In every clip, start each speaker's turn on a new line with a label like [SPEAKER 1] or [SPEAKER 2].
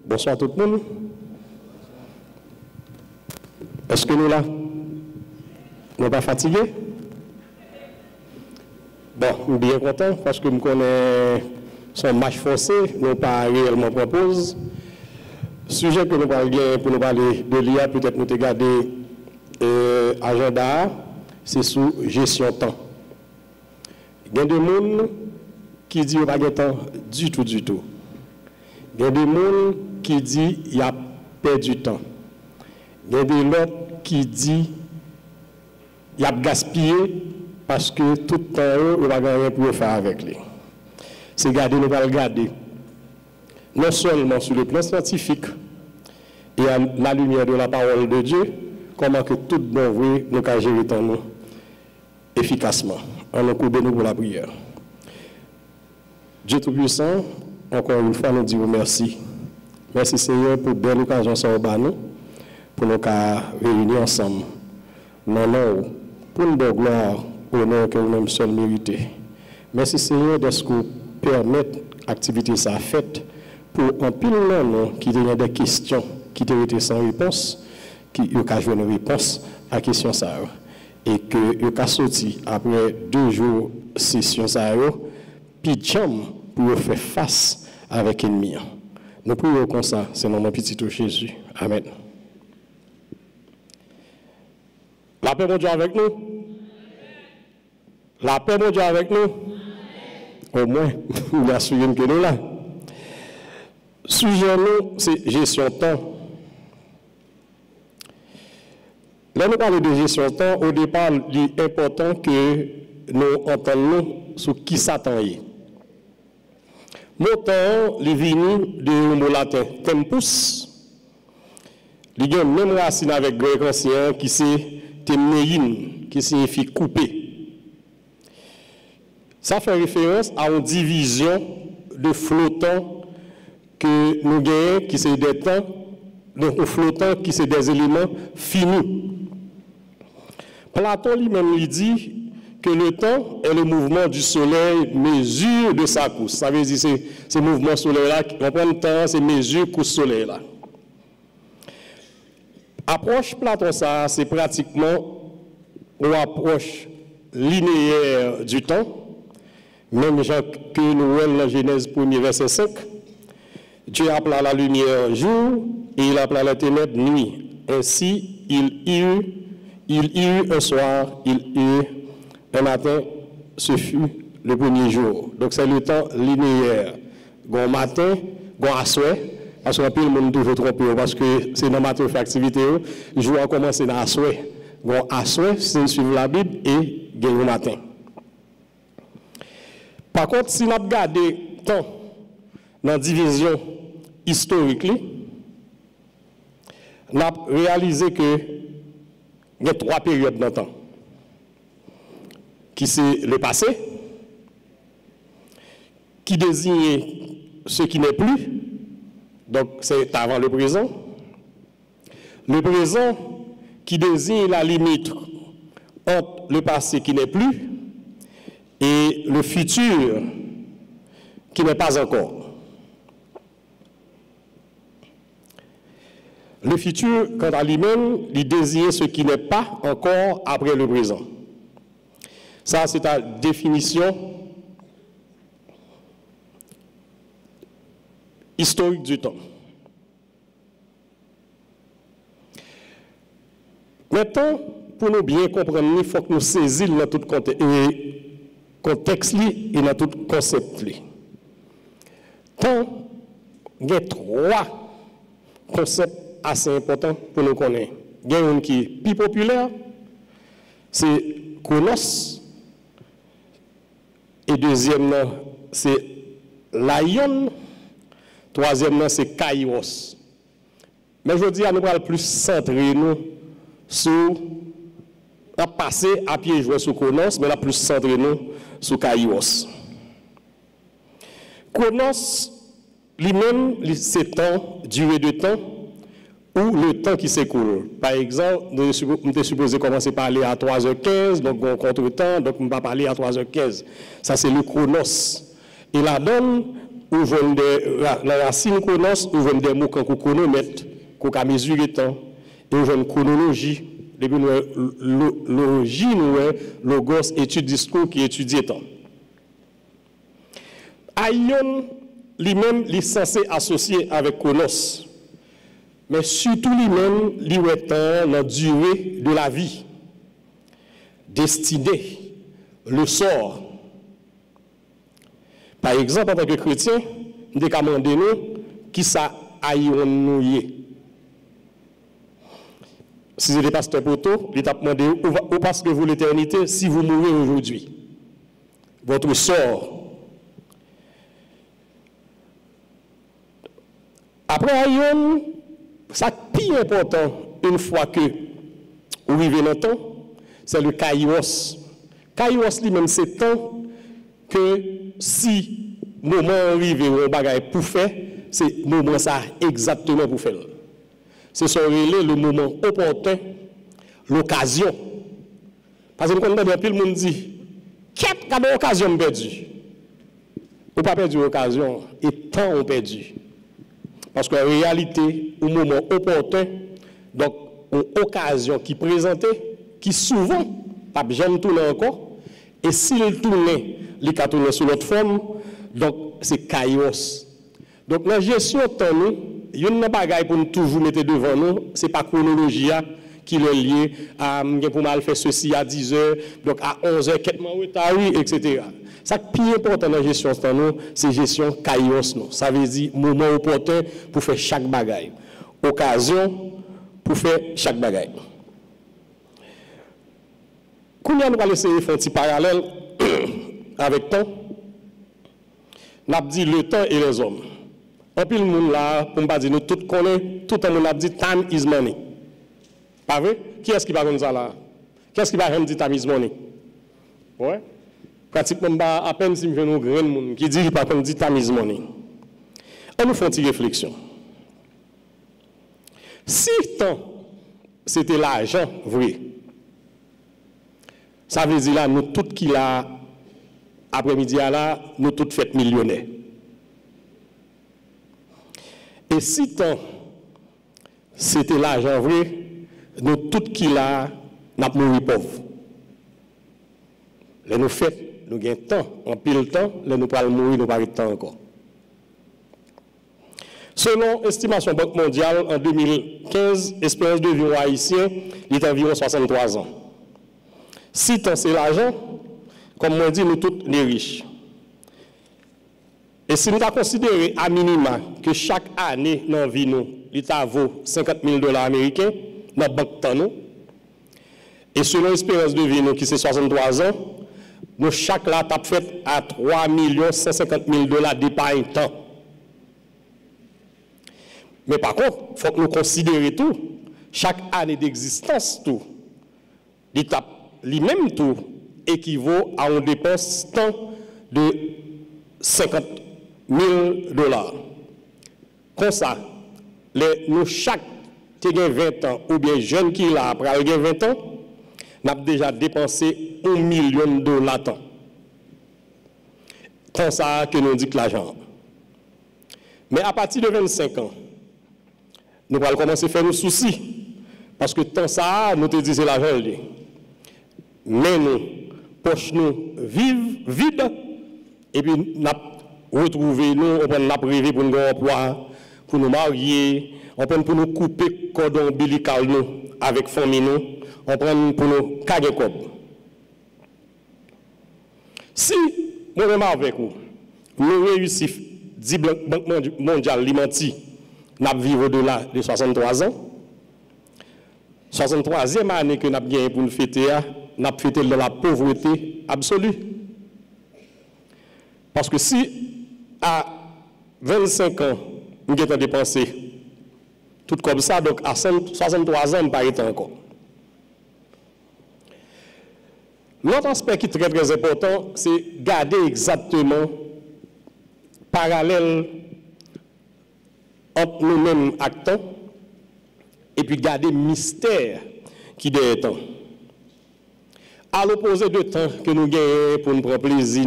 [SPEAKER 1] Bonsoir tout le monde. Est-ce que nous là? Nous ne pas fatigués? Bon, je suis bien content parce que je connais son match forcé, nous pas réellement propose. Sujet que nous parlons pour nous parler de l'IA, peut-être nous regarder agenda, c'est sous gestion de temps. Il y a des gens qui disent qu'il n'y a pas de temps du tout. Il y a des gens qui disent qu'il y a perdu du temps. Il y a des autres qui disent qu'il y a gaspillé parce que tout le temps, il n'y a rien pour faire avec lui. C'est garder, nous allons regarder, non seulement sur le plan scientifique et à la lumière de la parole de Dieu, comment que tout bon vrai nous peut gérer temps nous efficacement. En nous courbons nous pour la prière. Dieu Tout-Puissant, encore une fois, nous disons merci. Merci Seigneur pour belle occasion nous, pour nous réunir ensemble. Non, pour nous donner gloire, pour nous que nous-mêmes seuls mériter. Merci Seigneur de ce que vous permettez l'activité ça faite pour un pile de qui ont des questions qui ont été sans réponse, qui ont joué une réponse à la question ça. Et que vous avez sorti après 2 jours de session ça, puis jam pour faire face avec l'ennemi. Nous prions comme ça, c'est dans mon petit Jésus. Amen. La paix de Dieu avec nous. La paix de Dieu avec nous. Au moins, nous assurons que nous là. Sujet nous, c'est gestion de temps. Là, nous parlons de gestion de temps. Au départ, il est important que nous entendions sur qui s'attend. Mon temps, il vient de mot latin tempus. Il y a une même racine avec grec ancien qui c'est temnein, qui signifie couper. Ça fait référence à une division de flottants que nous gagnons, qui c'est des temps, de flottants qui c'est des éléments finis. Platon lui-même lui dit que le temps est le mouvement du soleil, mesure de sa course. Ça veut dire que ce mouvement solaire-là, on prend le temps, c'est mesure course soleil-là. Approche Platon, ça, c'est pratiquement une approche linéaire du temps. Même que nous voyons dans Genèse 1er, verset 5, Dieu appela la lumière jour et il appela la ténèbres nuit. Ainsi, il y eut un soir, il y eut un matin, ce fut le premier jour. Donc c'est le temps linéaire. Bon matin, bon à souhait, parce que le monde toujours trompé, parce que c'est dans le matin fait activité, le jour a commencé dans à souhait. Bon à souhait, c'est suivre la Bible et gagner le matin. Par contre, si nous regardons le temps dans la division historique, nous avons réalisé que il y a 3 périodes dans le temps. Qui c'est le passé, qui désigne ce qui n'est plus, donc c'est avant le présent. Le présent qui désigne la limite entre le passé qui n'est plus et le futur qui n'est pas encore. Le futur, quant à lui-même, il désigne ce qui n'est pas encore après le présent. Ça, c'est la définition historique du temps. Maintenant, pour nous bien comprendre, il faut que nous saisissions dans tout contexte et dans tout concept. Temps, il y a 3 concepts assez importants pour nous connaître. Il y a un qui est plus populaire, c'est chronos. Et deuxièmement, c'est l'aion. Troisièmement, c'est kairos. Mais je dis à nous parler plus centré nous sur la passer à pied jouer sur chronos, mais la plus centré nous sur kairos. Chronos lui-même, c'est temps, durée de temps, ou le temps qui s'écoule. Par exemple, nous sommes supposés commencer par aller à 3h15, donc on contre-temps, donc on ne va pas aller à 3h15. Ça, c'est le chronos. Et la donne, ou la racine konos, ou des mots qu'on chronomètre, qu'on a mesuré temps, et ou une chronologie, depuis logie, logos, étude discours qui étudie temps. Aion, lui-même, il est censé associer avec konos, mais surtout lui-même, il est la durée de la vie, destinée, le sort. Par exemple, en tant que chrétien, nous devons demander qui ça aion nous y. Si c'est le pasteur Poto, il t'a demandé ou parce que vous l'éternité, si vous mourrez aujourd'hui, votre sort. Après aion, ça qui est important une fois que vous vivez dans le temps, c'est le kairos. Kairos lui-même, c'est temps que si moment arrive ou un bagage pour faire, c'est moment ça exactement pour faire. C'est son relais le moment opportun, l'occasion. Parce que quand le monde dit, qu'est-ce que l'occasion perdue? Ou pas perdu l'occasion, et temps on perdu. Parce qu'en réalité, au moment opportun, donc une occasion qui présentait, qui souvent, pas jamais tourner encore, et s'il tournait, il a tourné sur l'autre forme, donc c'est kairos. Donc la gestion de temps, il y a une bagaille pour nous toujours mettre devant nous, ce n'est pas chronologie qui est liée à pour mal faire ceci à 10 heures, donc à 11 heures, quête retard, etc. Ça qui est important dans la gestion de temps, c'est gestion kairos. Ça veut dire moment opportun pour faire chaque bagaille. Occasion pour faire chaque bagaille. Combien nous allons essayer de faire un petit parallèle avec le temps? Nous avons dit le temps et les hommes. En plus, le monde là, pour ne pas dire, nous tous connaissons, tout le monde a dit time is money. Pas vrai? Qui est-ce qui va dire ça là? Qui est-ce qui va dire time is money? Ouais? Pratiquement, à peine si je viens au grand monde qui dit qu'il pas comme dit time is money. On nous fait une petite réflexion. Si temps, c'était l'argent vrai, ça veut dire là, nous tous qui là, après-midi là, nous tous faites millionnaires. Et si tant c'était l'argent vrai, nous tous qui là, nous mouru pauvres. Là nous faisons, nous gagnons temps, en pile temps, là nous pas mourir, nous pas de temps encore. Selon estimation Banque mondiale, en 2015, l'espérance de vie haïtien est environ 63 ans. Si tant c'est l'argent, comme on dit, nous tous les riches. Et si nous avons considéré à minima que chaque année dans la vie, l'État vaut $50,000 américains dans la banque de nous, et selon l'espérance de vie qui c'est 63 ans, nous chaque là avons fait à $3,150,000 d'épargne temps. Mais par contre, il faut que nous considérions tout, chaque année d'existence, tout, l'État lui-même tout équivaut à une dépense temps de $50,000. Comme ça, nous chaque qui a 20 ans ou bien jeune qui a après 20 ans, n'a déjà dépensé $1 million temps. Tant ça que nous dit que l'argent. Mais à partir de 25 ans, nous allons commencer à faire nos soucis. Parce que tant ça, nous te disons l'argent. Mais nous, poche nous vide, et puis nous retrouver nous, on prend notre privé pour nous emploi, pour nous marier, on prend pour nous couper cordon ombilical nous avec famille nous, on prend pour nous caguer cob. Si moi-même avec vous, nous réussissons, dit Banque mondiale l'imenti, nous vivons au-delà de 63 ans. 63e année que nous avons gagné pour nous fêter, nous avons fêté dans la pauvreté absolue. Parce que si à 25 ans, nous avons dépensé tout comme ça, donc à 63 ans, nous n'avons pas encore. L'autre aspect qui est très très important, c'est garder exactement parallèle entre nous-mêmes acteurs et puis garder mystère qui est temps. À l'opposé de temps que nous gagnons pour nous prendre plaisir,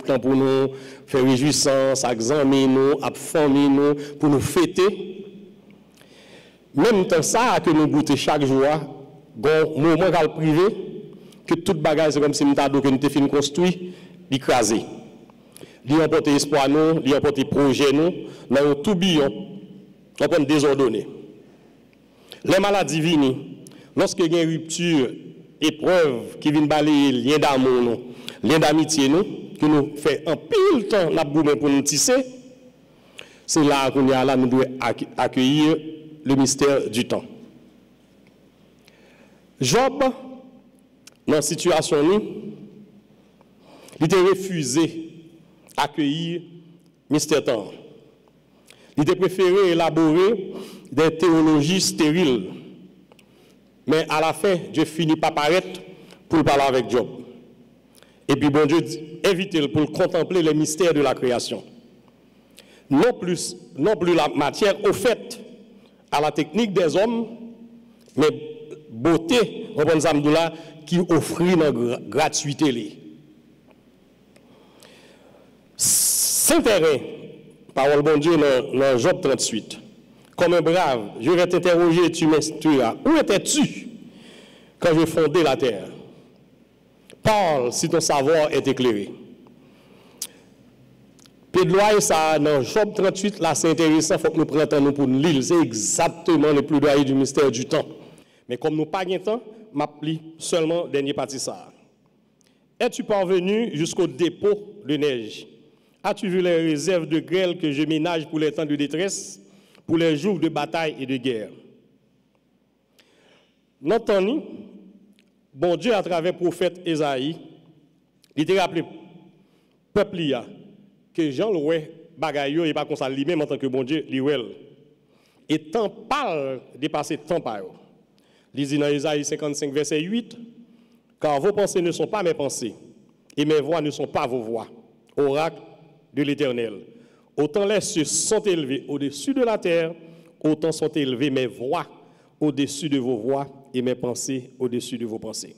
[SPEAKER 1] temps pour nous faire réjouissance, examiner nous, famille nous, pour nous fêter. Même temps ça que nous goûtons chaque jour, un moment privé, que toute bagage c'est comme si nous avons fini construit, d'écraser. Lui emporter espoir nous, lui emporter projet nous, dans un tourbillon, on peut désordonner. Les maladies viennent, lorsqu'il y a une rupture, épreuve qui vient balayer lien d'amour nous, lien d'amitié nous, qui nous fait un pile temps pour nous tisser, c'est là qu'on est là, nous devons accueillir le mystère du temps. Job, dans la situation, il a refusé d'accueillir le mystère temps. Il a préféré élaborer des théologies stériles. Mais à la fin, Dieu finit par paraître pour parler avec Job. Et puis, bon Dieu invite pour contempler les mystères de la création. Non plus la matière au fait à la technique des hommes, mais beauté, qui offrit la gratuité. S'intérêt, parole bon Dieu dans Job 38. Comme un brave, je vais t'interroger, tu m'instruiras. Où étais-tu quand je fondais la terre? Parle si ton savoir est éclairé. Plaidoyer ça dans Job 38, là c'est intéressant, il faut que nous prenions temps pour nous lire. C'est exactement le plaidoyer du mystère du temps. Mais comme nous n'avons pas de temps, je m'applique seulement dernier partie ça. Es-tu parvenu jusqu'au dépôt de neige? As-tu vu les réserves de grêle que je ménage pour les temps de détresse, pour les jours de bataille et de guerre? N'entendez, bon Dieu, à travers le prophète Esaïe, il t'a rappelé, peuple, que Jean Loué, bagaille, et pas comme ça, lui-même en tant que bon Dieu, lui-même. Et tant parle de passer tant par eux. Il dit dans Esaïe 55, verset 8, car vos pensées ne sont pas mes pensées, et mes voix ne sont pas vos voix. Oracle de l'Éternel. Autant les cieux sont élevés au-dessus de la terre, autant sont élevées mes voix au-dessus de vos voix et mes pensées au-dessus de vos pensées.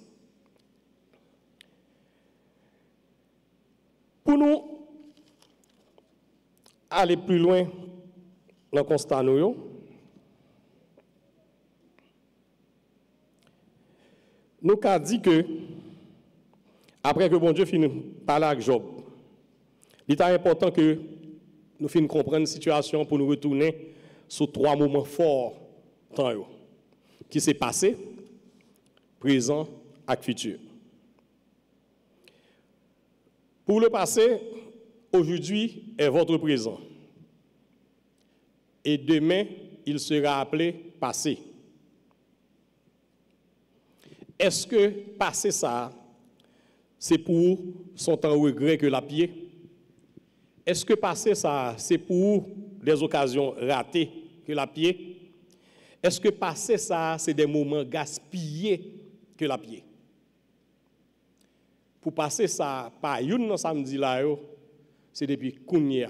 [SPEAKER 1] Pour nous aller plus loin dans le constat, nous avons dit que, après que bon Dieu finit par parler avec Job, il est important que nous finissons comprendre la situation pour nous retourner sur 3 moments forts qui s'est passé, présent et futur. Pour le passé, aujourd'hui est votre présent. Et demain, il sera appelé passé. Est-ce que passé ça, c'est pour son temps regret que la pied? Est-ce que passer ça, c'est pour des occasions ratées que la pied? Est-ce que passer ça, c'est des moments gaspillés que la pied? Pour passer ça, pas une samedi là, c'est depuis Kounia.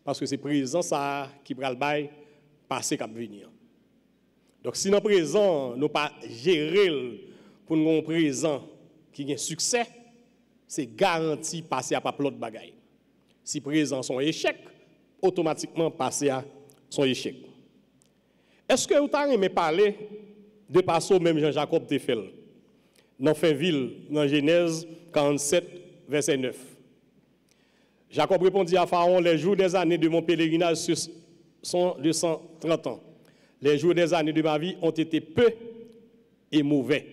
[SPEAKER 1] Parce que c'est présent ça qui prend le bail, passer cap venir. Donc si nous présent, nous pas gérer pour nous présent qui a succès, c'est garanti passer à pas l'autre bagaille. Si présent son échec, automatiquement passer à son échec. Est-ce que vous avez parlé de passer même Jean-Jacob Tefel dans Finville, dans Genèse 47, verset 9? Jacob répondit à Pharaon, les jours des années de mon pèlerinage sont de 130 ans. Les jours des années de ma vie ont été peu et mauvais.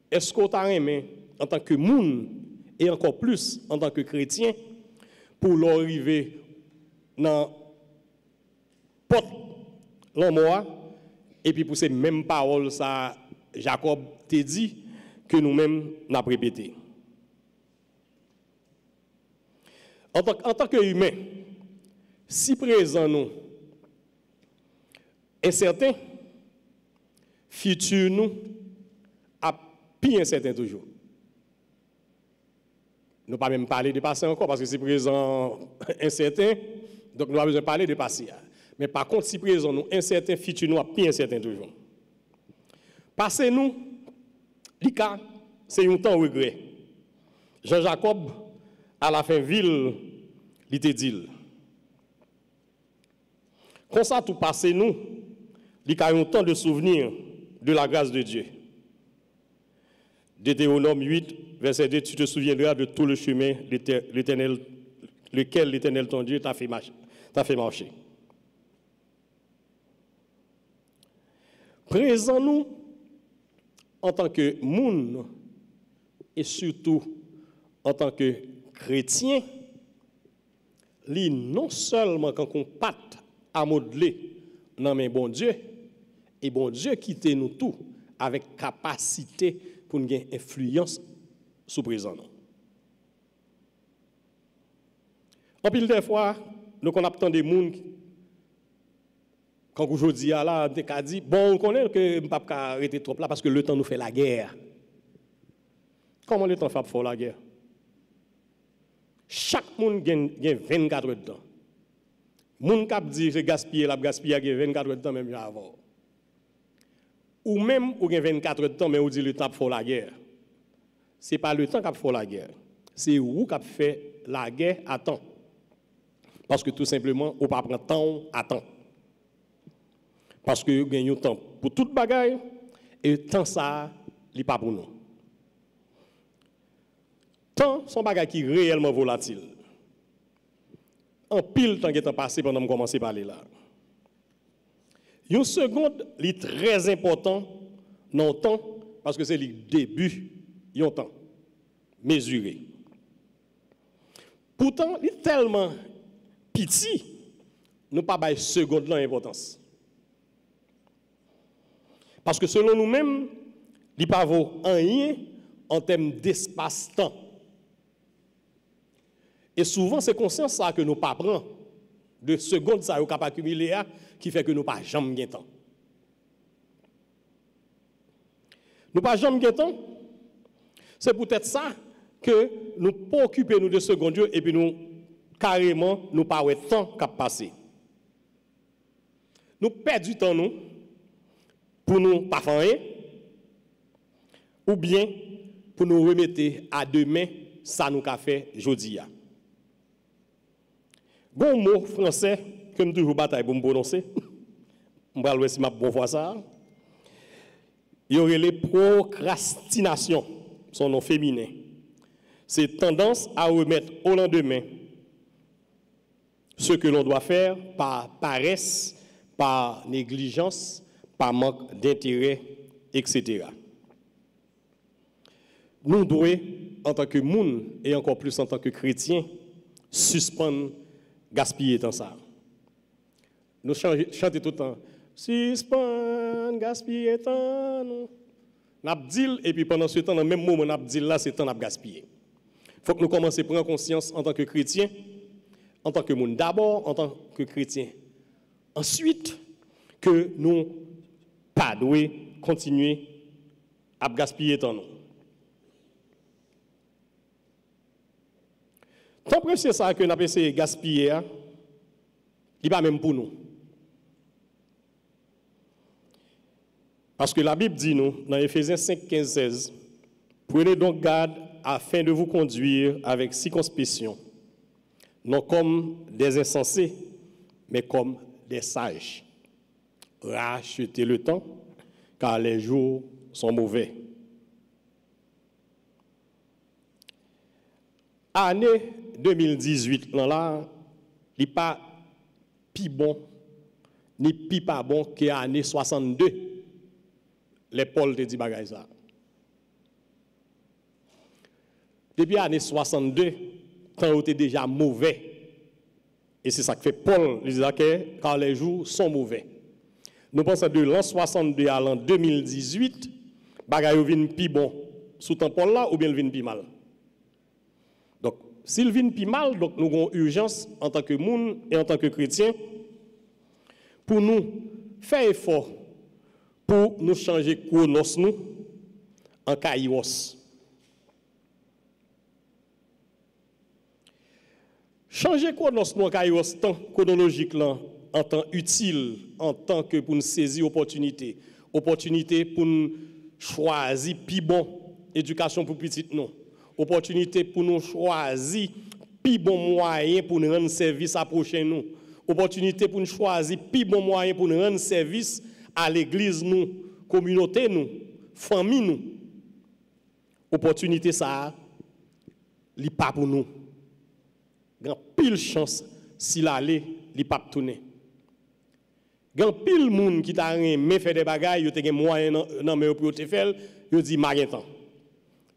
[SPEAKER 1] Est-ce que vous avez aimé en tant que monde et encore plus en tant que chrétien pour l'arriver dans porte l'homme et puis pour ces mêmes paroles ça Jacob t'a dit que nous-mêmes n'a répété. En tant qu'humain, si présent nous incertain, futur nous a plus incertain toujours. Nous ne pas même parler de passé encore parce que si présent incertain, donc nous avons besoin de parler de passé. Mais par contre, si présent nous incertain, futur nous a plus incertain toujours. Passé nous, l'ICA c'est un temps regret. Jean-Jacob, à la fin ville, il te dit. Comme ça, tout passé nous, il y a un temps de souvenir de la grâce de Dieu. Deutéronome 8, verset 2, tu te souviendras de tout le chemin l'Éternel, lequel l'Éternel ton Dieu t'a fait marcher. Présent-nous en tant que monde et surtout en tant que chrétien, non seulement quand on pâte à modeler dans mes bon Dieu, et bon Dieu quitte nous tout avec capacité pour nous avoir influence sur présent. En pile des fois, nous connaissons des gens quand aujourd'hui là, on a dit bon, on connaît que je ne peux pas arrêter trop là parce que le temps nous fait la guerre. Comment le temps fait pour la guerre? Chaque monde gagne 24 heures de temps. Moun k'ap dit c'est gaspiller la gaspiller 24 heures de temps même avant. Ou même ou gen 24 heures de temps mais ou dit le temps pour la guerre. C'est pas le temps qu'a fait la guerre. C'est où qu'a fait la guerre à temps. Parce que tout simplement ou pas prendre temps à temps. Parce que vous gagnez temps pour toute bagaille et temps ça n'est pas pour nous. Temps sont bagaille qui réellement volatile. En pile temps qui est passé pendant que je commence à parler là. Une seconde est très important dans le temps parce que c'est le début du temps mesuré. Pourtant, il est tellement petit, nous pas bailler seconde l'importance. Parce que selon nous-mêmes, il n'y a pas rien en termes d'espace-temps. Et souvent, c'est conscience ça que nous pas prenons de secondes ça nous capable accumuler qui fait que nous pas jamais gain temps. Nous pas jamais gain temps. C'est peut-être ça que nous pas occuper nous de secondes et puis nous carrément nous pas ouais temps cap passer. Nous perdons du temps nous pour nous pas faire rien ou bien pour nous remettre à demain ça nous qu'a fait aujourd'hui. Bon mot français que je toujours bataille pour me prononcer. On va voir si je bon fois ça. Il y aurait les procrastination, son nom féminin. C'est tendance à remettre au lendemain ce que l'on doit faire par paresse, par négligence, par manque d'intérêt, etc. Nous devons, en tant que monde et encore plus en tant que chrétiens, suspendre gaspiller dans ça. Nous chantons tout le temps. Suspendre, gaspiller temps. Nous dit et puis pendant ce temps, dans le même moment, nous dit là, c'est temps de gaspiller. Il faut que nous commencions à prendre conscience en tant que chrétiens, en tant que monde d'abord, en tant que chrétiens. Ensuite, que nous pas devons continuer à gaspiller temps. Tant que c'est ça que nous avons essayé de gaspiller, il n'est pas même pour nous. Parce que la Bible dit nous, dans Éphésiens 5, 15, 16, prenez donc garde afin de vous conduire avec circonspection, non comme des insensés, mais comme des sages. Rachetez le temps, car les jours sont mauvais. Année 2018, là, il n'est pas plus bon, ni plus pas bon que l'année 62. Les Paul te dit bagay ça. Depuis l'année 62, temps était déjà mauvais. Et c'est ça que fait Paul, il dit que car les jours sont mauvais. Nous pensons de l'an 62 à l'an 2018, bagay vient plus bon sous temps Paul là ou bien il vient plus mal. Donc, s'il vient plus mal, donc nous avons urgence en tant que monde et en tant que chrétien pour nous faire effort pour nous changer chronos nous en kairos. Changer chronos nous en kairos temps chronologique là, en temps utile, en tant que pour nous saisir opportunité pour nous choisir plus bon éducation pour petite nous. Opportunité pour nous choisir plus bon moyen pour nous rendre service à prochain nous. Opportunité pour nous choisir plus bon moyen pour nous rendre service à l'église nous, communauté nous, famille nous. Opportunité ça, li pas pour nous. Grand pile chance s'il allait, li pas tourner. Grand pile monde qui t'a aimé faire des bagages, yo te gen moyen nan mais pour te faire, yo dit ma gen temps.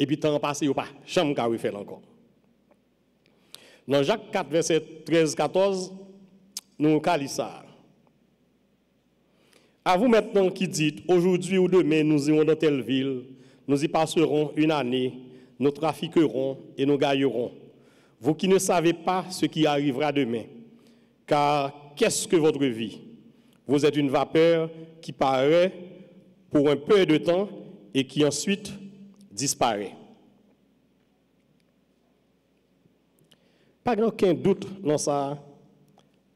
[SPEAKER 1] Et puis temps passé yo pas, jamais ka faire encore. Dans Jacques 4 verset 13-14, nous cali ça. À vous maintenant qui dites, aujourd'hui ou demain, nous irons dans telle ville, nous y passerons une année, nous trafiquerons et nous gagnerons. Vous qui ne savez pas ce qui arrivera demain, car qu'est-ce que votre vie? Vous êtes une vapeur qui paraît pour un peu de temps et qui ensuite disparaît. Pas aucun doute dans ça,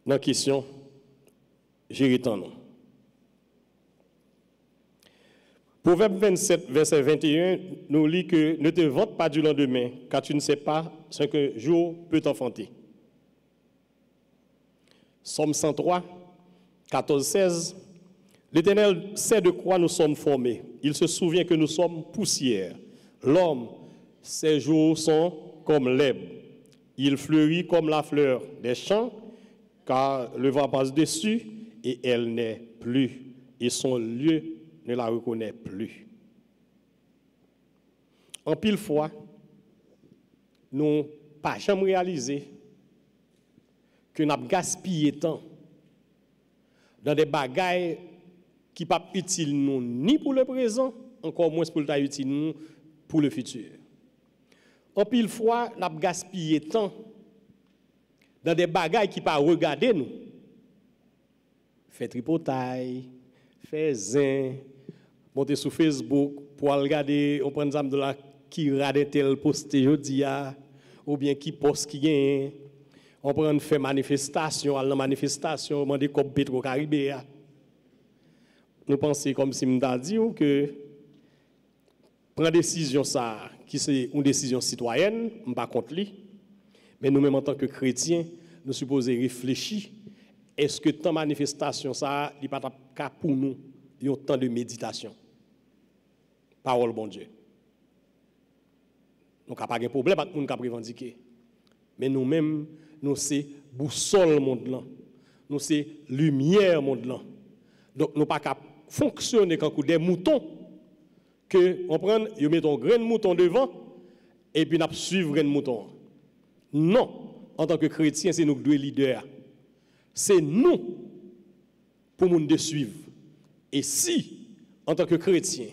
[SPEAKER 1] dans la question, j'ai temps non. Proverbe 27, verset 21, nous lit que ne te vante pas du lendemain, car tu ne sais pas ce qu'un jour peut t'enfanter. Psaume 103, 14-16, l'Éternel sait de quoi nous sommes formés. Il se souvient que nous sommes poussière. L'homme, ses jours sont comme l'herbe. Il fleurit comme la fleur des champs, car le vent passe dessus et elle n'est plus, et son lieu ne la reconnaît plus. En pile fois, nous n'avons pas jamais réalisé que nous avons gaspillé temps dans des bagailles qui ne sont pas utiles nous, ni pour le présent, encore moins pour le utile nous pour le futur. En pile fois, nous avons gaspillé temps dans des bagailles qui ne sont pas regarder nous. Faire tripotaille, faire zin, monter sur Facebook pour regarder, on prend exemple de la qui rade tel posté aujourd'hui, ou bien qui poste qui gagne. On prend faire manifestation, à la manifestation, demander comme Petro-Caribé. Nous pensons comme si nous dit que prendre décision ça, qui c'est une décision citoyenne, on pas contre lui, mais nous-mêmes en tant que chrétiens, nous supposons réfléchir. Est-ce que tant manifestation ça, il pas cas pour nous, il y a temps de méditation. Parole bon Dieu. Nous n'avons pas de problème avec nous qui revendiquer. Mais nous-mêmes, nous c'est boussole monde là. Nous c'est lumière monde là. Donc nous pas qu'à fonctionner comme des moutons que on prend, yo met un grain de mouton devant et puis nous suivre grain de mouton. Non, en tant que chrétien, c'est nous qui devons leader. C'est nous pour nous de suivre. Et si en tant que chrétien,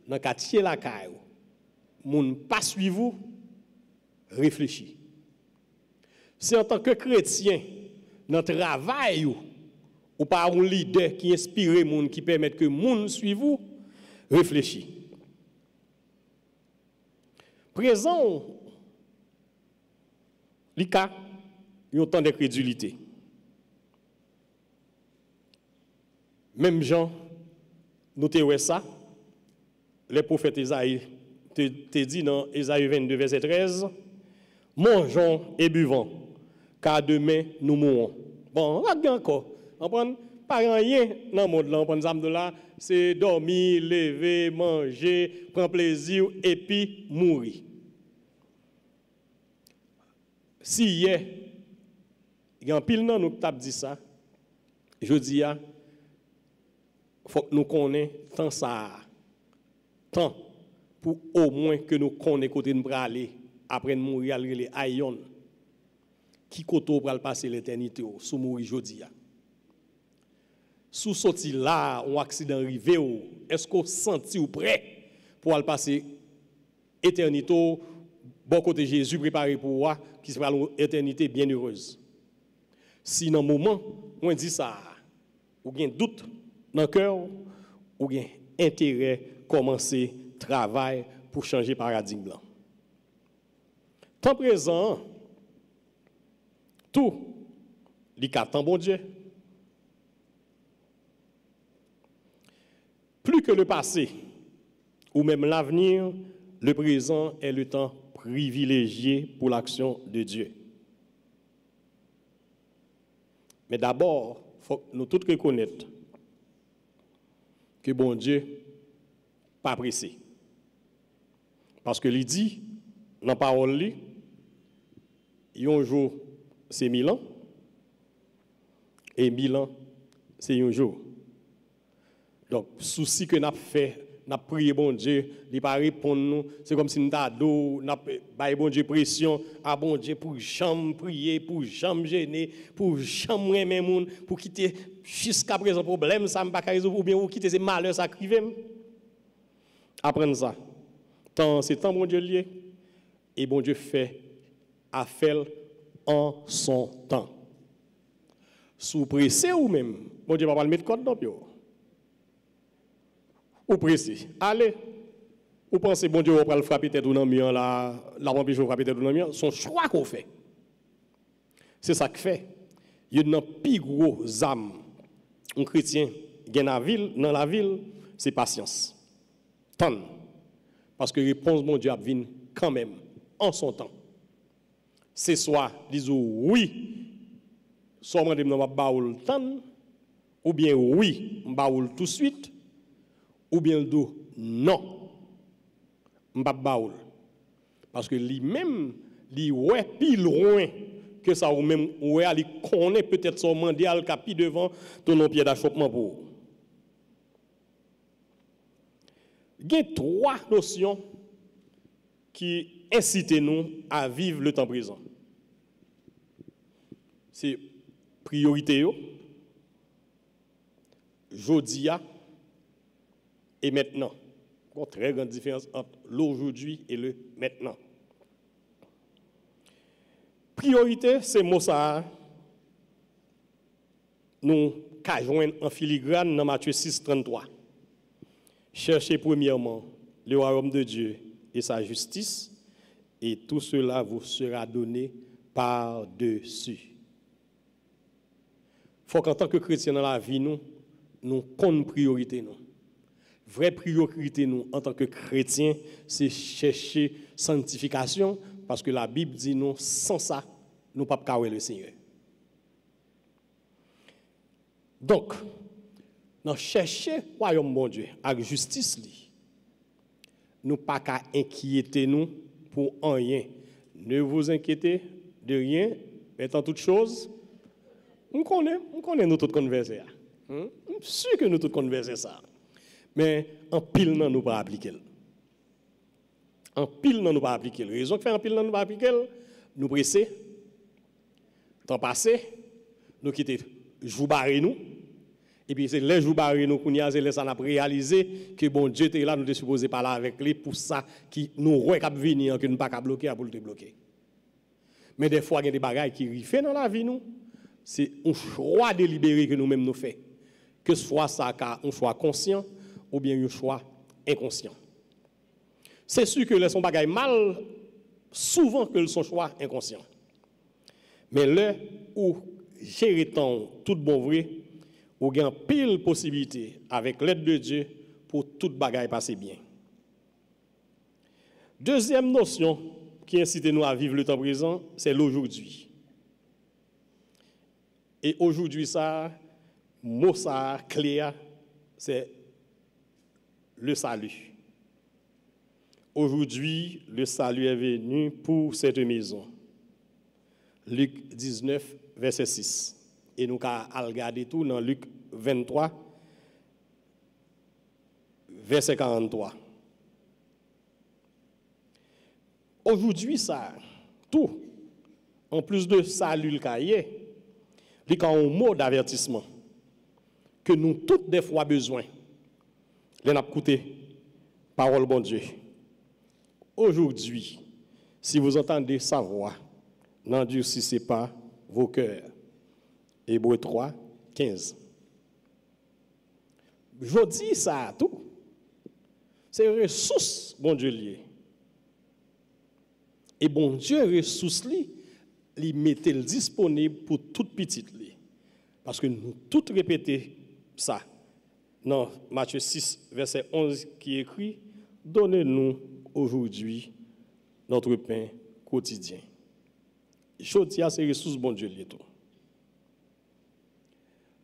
[SPEAKER 1] dans quartier la caille, moun pas suivre vous, réfléchis. Si en tant que chrétien, dans le travail, ou pas un leader qui inspire moun, qui permet que moun suive vous, réfléchis. Présent, il y a un temps de crédulité. Même Jean, nous te ça, les prophètes Isaïe te dit dans Isaïe 22, verset 13, mangeons et buvons, car demain nous mourrons. Bon, là encore, on prend pas rien dans le monde là, on prend exemple de là, c'est dormir, lever, manger, prendre plaisir et puis mourir. Si hier, il y a un pile non nous t'a dit ça, je dis il faut que nous connaissions tant ça, tant pour au moins que nous connaissions côté nous aller après nous mourir les aïon qui koto pral passer l'éternité sous mourir jodi a. Sous sorti là, un accident arrivé, est-ce qu'on senti ou prêt pour aller passer éternité bon côté Jésus préparé pour moi qui sera une éternité bien heureuse. Si dans moment on dit ça, ou bien doute dans le cœur, ou bien intérêt commencer travail pour changer paradigme blanc. Temps présent, tout, il y a tant bon Dieu. Plus que le passé, ou même l'avenir, le présent est le temps privilégié pour l'action de Dieu. Mais d'abord, il faut que nous tous reconnaître que bon Dieu pas pressé. Parce que il dit, dans la parole, un jour, c'est 1000 ans, et 1000 ans, c'est un jour. Donc, souci que nous avons fait, nous avons prié bon Dieu, il pas répondre nous, c'est comme si nous avons dit, bon Dieu pression, à bon Dieu pour jamais prier, pour jamais gêner, pour jamais aimer monde, pour quitter jusqu'à présent problème, ça ne pas résoudre, ou bien pour quitter ces malheurs, ça crive. Apprenez ça. C'est temps bon Dieu lié, et bon Dieu fait affaire en son temps. Sous pressé ou même, bon Dieu va pas le mettre code dans ou pressé. Allez, ou pensez bon Dieu va le frapper tête ou dans mieux là, la empêche de frapper tête ou dans mieux, son choix qu'on fait. C'est ça que fait. Il y a un plus gros âme un chrétien gagne dans la ville, c'est patience. Tant. Parce que réponse bon Dieu a vient quand même en son temps. C'est soit disons oui, soit moi demande baoul tant ou bien oui, baoul tout de suite ou bien le dos non. M'pa baoul. Parce que lui-même li ouais plus loin que ça ou même ouais il connaît peut-être son mondial capi devant ton pied d'achoppement pour. Il y a 3 notions qui incitent nous à vivre le temps présent. C'est priorité, jodia et maintenant. Il y a une très grande différence entre l'aujourd'hui et le maintenant. Priorité, c'est mot ça. Nous joignons en filigrane dans Matthieu 6, 33. Cherchez premièrement le royaume de Dieu et sa justice, et tout cela vous sera donné par-dessus. Il faut qu'en tant que chrétien dans la vie, nous connaissons priorité. Nous. Vraie priorité, nous, en tant que chrétien, c'est chercher sanctification, parce que la Bible dit nous, sans ça, nous ne pouvons pas le Seigneur. Donc, nous chercher le royaume de Dieu avec justice, nous ne pouvons pas inquiéter nous pour rien. Ne vous inquiétez de rien, mais en toute chose, nous connaissons nous tous converser. Je suis sûr que nous tous converser ça. Mais en pile, nous ne pouvons pas appliquer. En pile, nous ne pouvons pas appliquer. La raison que fait en pile, nous ne pouvons pas appliquer, nous pressés, temps passé, nous quitter, jouer barré nous. Et puis c'est les jours barrés nous qu'on y a ça n'a réalisé que bon Dieu était là nous était supposé parler avec lui pour ça qui nous roi cap venir que nous pas bloquer pour le bloquer. Mais des fois il y a des bagages qui arrivent dans la vie nous, c'est un choix délibéré que nous-mêmes nous fait. Que ce soit ça un choix conscient ou bien un choix inconscient. C'est sûr que les son bagages mal souvent que son choix inconscient. Mais là où gérer temps tout bon vrai ou gain pile possibilité avec l'aide de Dieu pour toute bagaille passer bien. Deuxième notion qui incite nous à vivre le temps présent, c'est l'aujourd'hui. Et aujourd'hui ça, mot ça clair, c'est le salut. Aujourd'hui, le salut est venu pour cette maison. Luc 19 verset 6. Et nous allons regarder tout dans Luc 23, verset 43. Aujourd'hui, ça, tout, en plus de salut le cahier, il y a un mot d'avertissement que nous toutes des fois besoin. Les n'a écouté, parole bon Dieu. Aujourd'hui, si vous entendez sa voix, n'endurcissez pas vos cœurs. Hébreux 3, 15. Je dis ça tout. C'est une ressource, bon Dieu lié. Et bon Dieu, ressource li mettez le disponible pour toute petite li. Parce que nous tous répétons ça. Dans Matthieu 6, verset 11, qui écrit, donnez-nous aujourd'hui notre pain quotidien. Chotia, c'est ressource bon Dieu lié tout.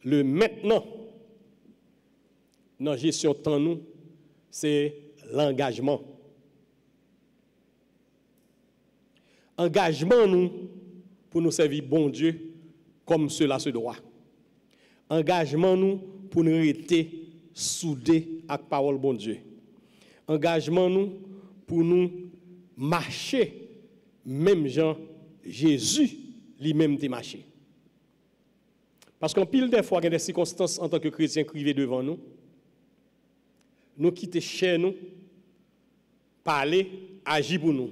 [SPEAKER 1] Le maintenant, dans la gestion de temps, nous, c'est l'engagement. Engagement, nous, pour nous servir bon Dieu comme cela se doit. Engagement, nous, pour nous rester soudés avec la parole bon Dieu. Engagement, nous, pour nous marcher, même Jean, Jésus, lui-même, t'est marché. Parce qu'en pile des fois, il y a des circonstances en tant que chrétiens privés devant nous, nous quitter chez nous, parler, agir pour nous.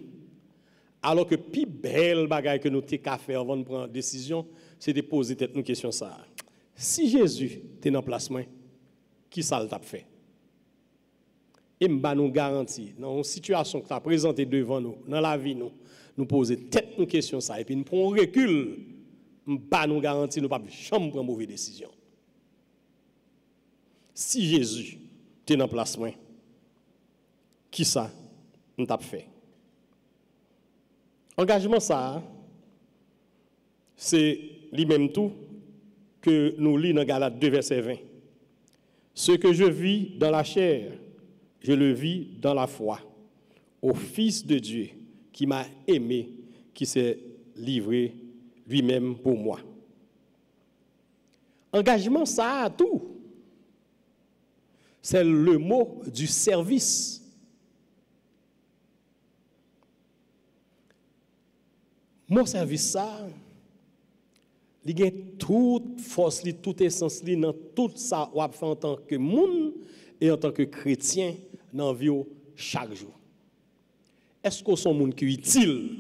[SPEAKER 1] Alors que le plus belle bagaille que nous avons qu'à faire avant de prendre une décision, c'est de poser tête nous question ça. Si Jésus était dans le placement, qui ça l'a fait? Et nous garantit, dans une situation que tu as présentée devant nous, dans la vie, nous poser tête nous question ça, et puis nous prenons un recul, nous garantit, nous ne pouvons jamais prendre une mauvaise décision. Si Jésus était dans le placement, qui ça nous a fait? Engagement ça, c'est lui-même tout que nous lisons dans Galates 2, verset 20. Ce que je vis dans la chair, je le vis dans la foi, au Fils de Dieu qui m'a aimé, qui s'est livré lui-même pour moi. Engagement ça, tout. C'est le mot du service. Mon service, ça, il a toute force, toute essence, dans tout ça qu'on fait en tant que monde et en tant que chrétien dans la vie chaque jour. Est-ce qu'on est un monde qui est utile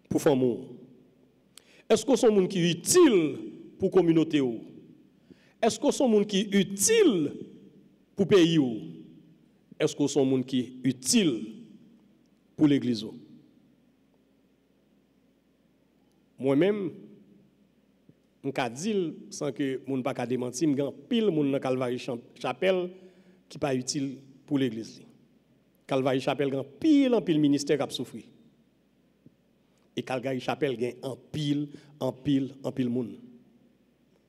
[SPEAKER 1] pour faire monde? Est-ce qu'on est un monde qui est utile pour la communauté? Est-ce qu'on est un monde qui est utile pour le pays? Est-ce qu'on est un monde qui est utile pour l'église? Moi-même, je peux dire, sans que je ne pas démentir, je suis pile dans la Calvary Chapelle qui n'est pas utile pour l'église. Calvary Chapelle a pile ministère qui a souffert. Et Calvary Chapelle a en pile monde.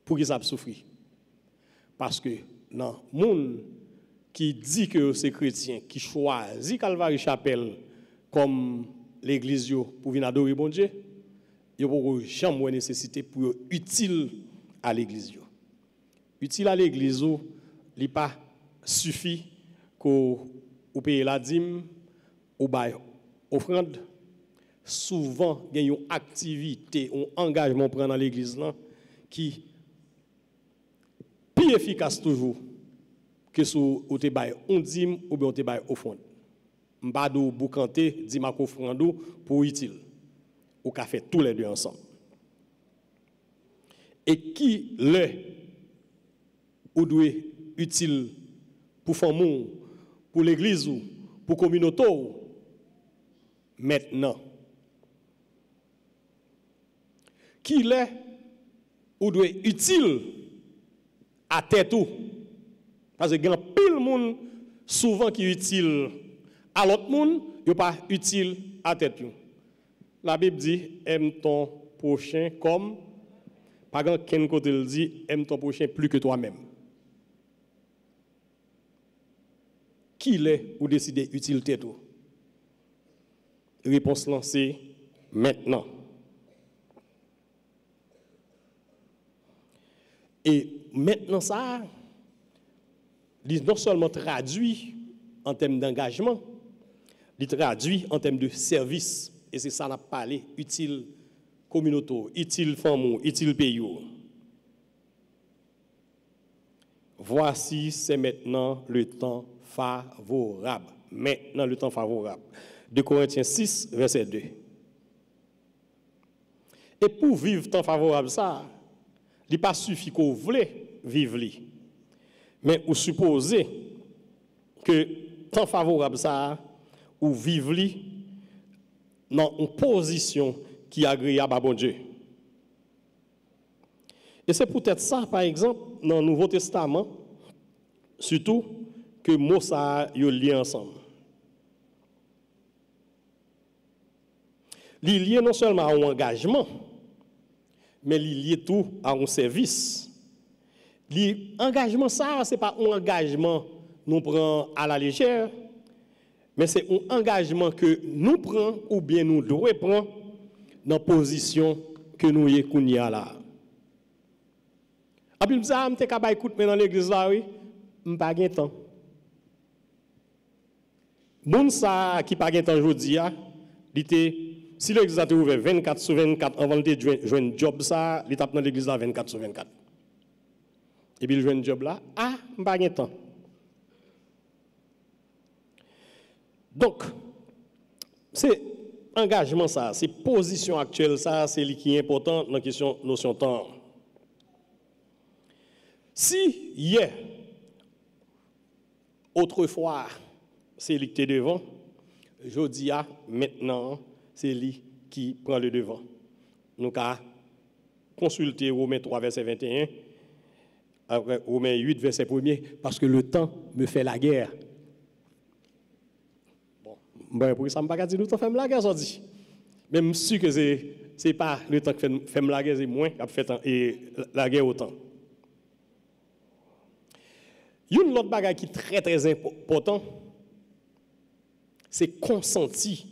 [SPEAKER 1] Pour qui ça a souffert? Parce que dans le monde qui dit que c'est chrétien, qui choisit Calvary Chapelle comme l'église pour venir adorer bon Dieu, il n'y a jamais nécessité pour utile à l'église. Utile à l'église, il n'est pas suffit qu'on paye la dîme ou bail offrande. Souvent, il y a une activité, un engagement prend dans l'église qui est plus efficace toujours que si on te bail un dîme ou bien on te bail offrande. M'badou boucanté dîme offrande pour utile. Ou qu'a fait tous les deux ensemble. Et qui l'est ou doit utile pour famille, pour l'église ou pour la communauté maintenant. Qui l'est ou doit utile à tête ou. Parce que il y a pile monde souvent qui est utile à l'autre monde, il n'est pas utile à tête ou. La Bible dit, aime ton prochain comme, par exemple, quel côté il dit, aime ton prochain plus que toi-même. Qui l'est ou décider utile tête? Réponse lancée maintenant. Et maintenant ça, il non seulement traduit en termes d'engagement, il traduit en termes de service. Et c'est ça qu'on a parlé, utile communauté, utile famille, utile pays. Voici, c'est maintenant le temps favorable. Maintenant, le temps favorable. 2 Corinthiens 6, verset 2. Et pour vivre le temps favorable, ça, il n'est pas suffit qu'on voulait vivre. Mais vous supposez que le temps favorable, ça, ou vivre dans une position qui est agréable à bon Dieu. Et c'est peut-être ça, par exemple, dans le Nouveau Testament, surtout que mots ça yo lié ensemble. li lié non seulement à un engagement, mais li lié tout à un service. L'engagement, ça, ce n'est pas un engagement nous prend à la légère, mais c'est un engagement que nous prenons ou bien nous devons prendre dans la position que nous y sommes là. Et puis, je suis capable d'écouter dans l'église là, oui, je n'ai pas de temps. Bon, ça qui n'a pas de temps aujourd'hui, si l'église a ouvert 24 sur 24 avant de jouer un job, ça, il tape dans l'église là 24 sur 24. Et puis il joue un job là, je n'ai pas de temps. Donc, c'est engagement ça, c'est position actuelle ça, c'est ce qui est important dans la question notion de temps. Si hier, autrefois, c'est lui qui était devant, je dis maintenant, c'est lui qui prend le devant. Nous avons consulté Romains 3, verset 21, après Romains 8, verset 1er, parce que le temps me fait la guerre. Bon, pour ça, je ne peux pas dire que le temps fait la guerre, ça dit. Même si que ce n'est pas le temps qui fait la guerre, c'est moins qui fait la guerre autant. Il y a une autre bagage qui est très très important, c'est consenti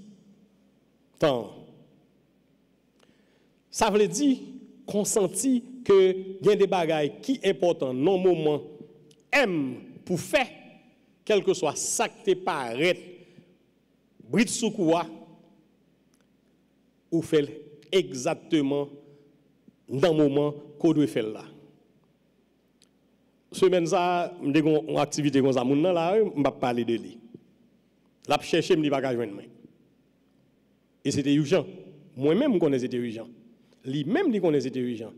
[SPEAKER 1] temps. Ça veut dire consenti que il y a des bagages qui sont importants dans le moment M pour faire, quel que soit ça qui te paraît, brit sous quoi, ou fait exactement dans le moment qu'on doit faire là. Semaine ça, je suis une activité comme ça, je ne vais pas parler de lui. La chercher, je ne vais pas joindre. Et c'était urgent. Moi-même, je connais c'était urgent. Lui-même, il connaît c'était urgent.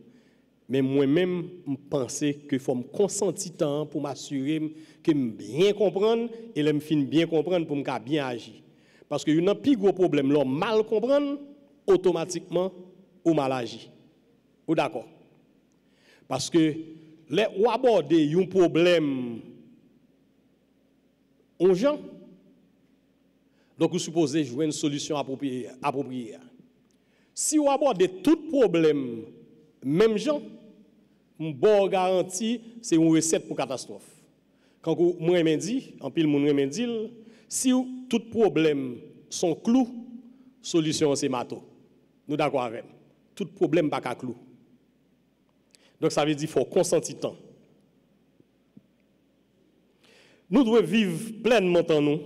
[SPEAKER 1] Mais moi-même, je pensais qu'il faut me consentir temps pour m'assurer que je bien comprendre et je fin bien comprendre pour me bien agir. Parce que y a un plus gros problème, là, mal comprendre, automatiquement, ou mal agir. Ou d'accord? Parce que les ou aborder un problème aux gens, donc vous supposez jouer une solution appropriée. Si vous abordez tout problème, même gens, une bonne garantie, c'est une recette pour catastrophe. Quand vous me dites, en pile moun me dit, si tout problème sont clous, solution c'est mato. Nous d'accord avec. Tout problème pas qu'à clou. Donc ça veut dire qu'il faut consentir temps. Nous devons vivre pleinement en nous.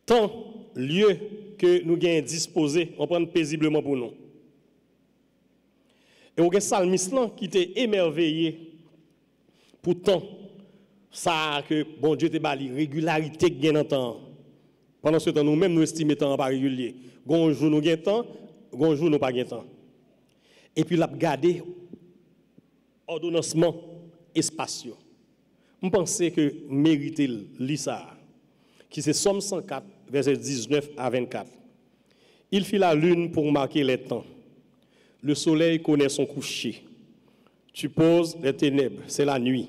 [SPEAKER 1] Temps, lieu que nous avons disposé, on prend paisiblement pour nous. Et on a un psalmiste qui était émerveillé pour tant ça que bon Dieu te bali régularité que gagne temps. Pendant ce temps nous-mêmes nous estimons temps pas régulier. Gon jour nous gagne temps, gon jour nous pas gagne temps. Et puis l'a garder ordonnancement espacieux. Je pense que mériter lire ça qui c'est Somme 104 verset 19 à 24. Il fit la lune pour marquer les temps. Le soleil connaît son coucher. Tu poses les ténèbres, c'est la nuit.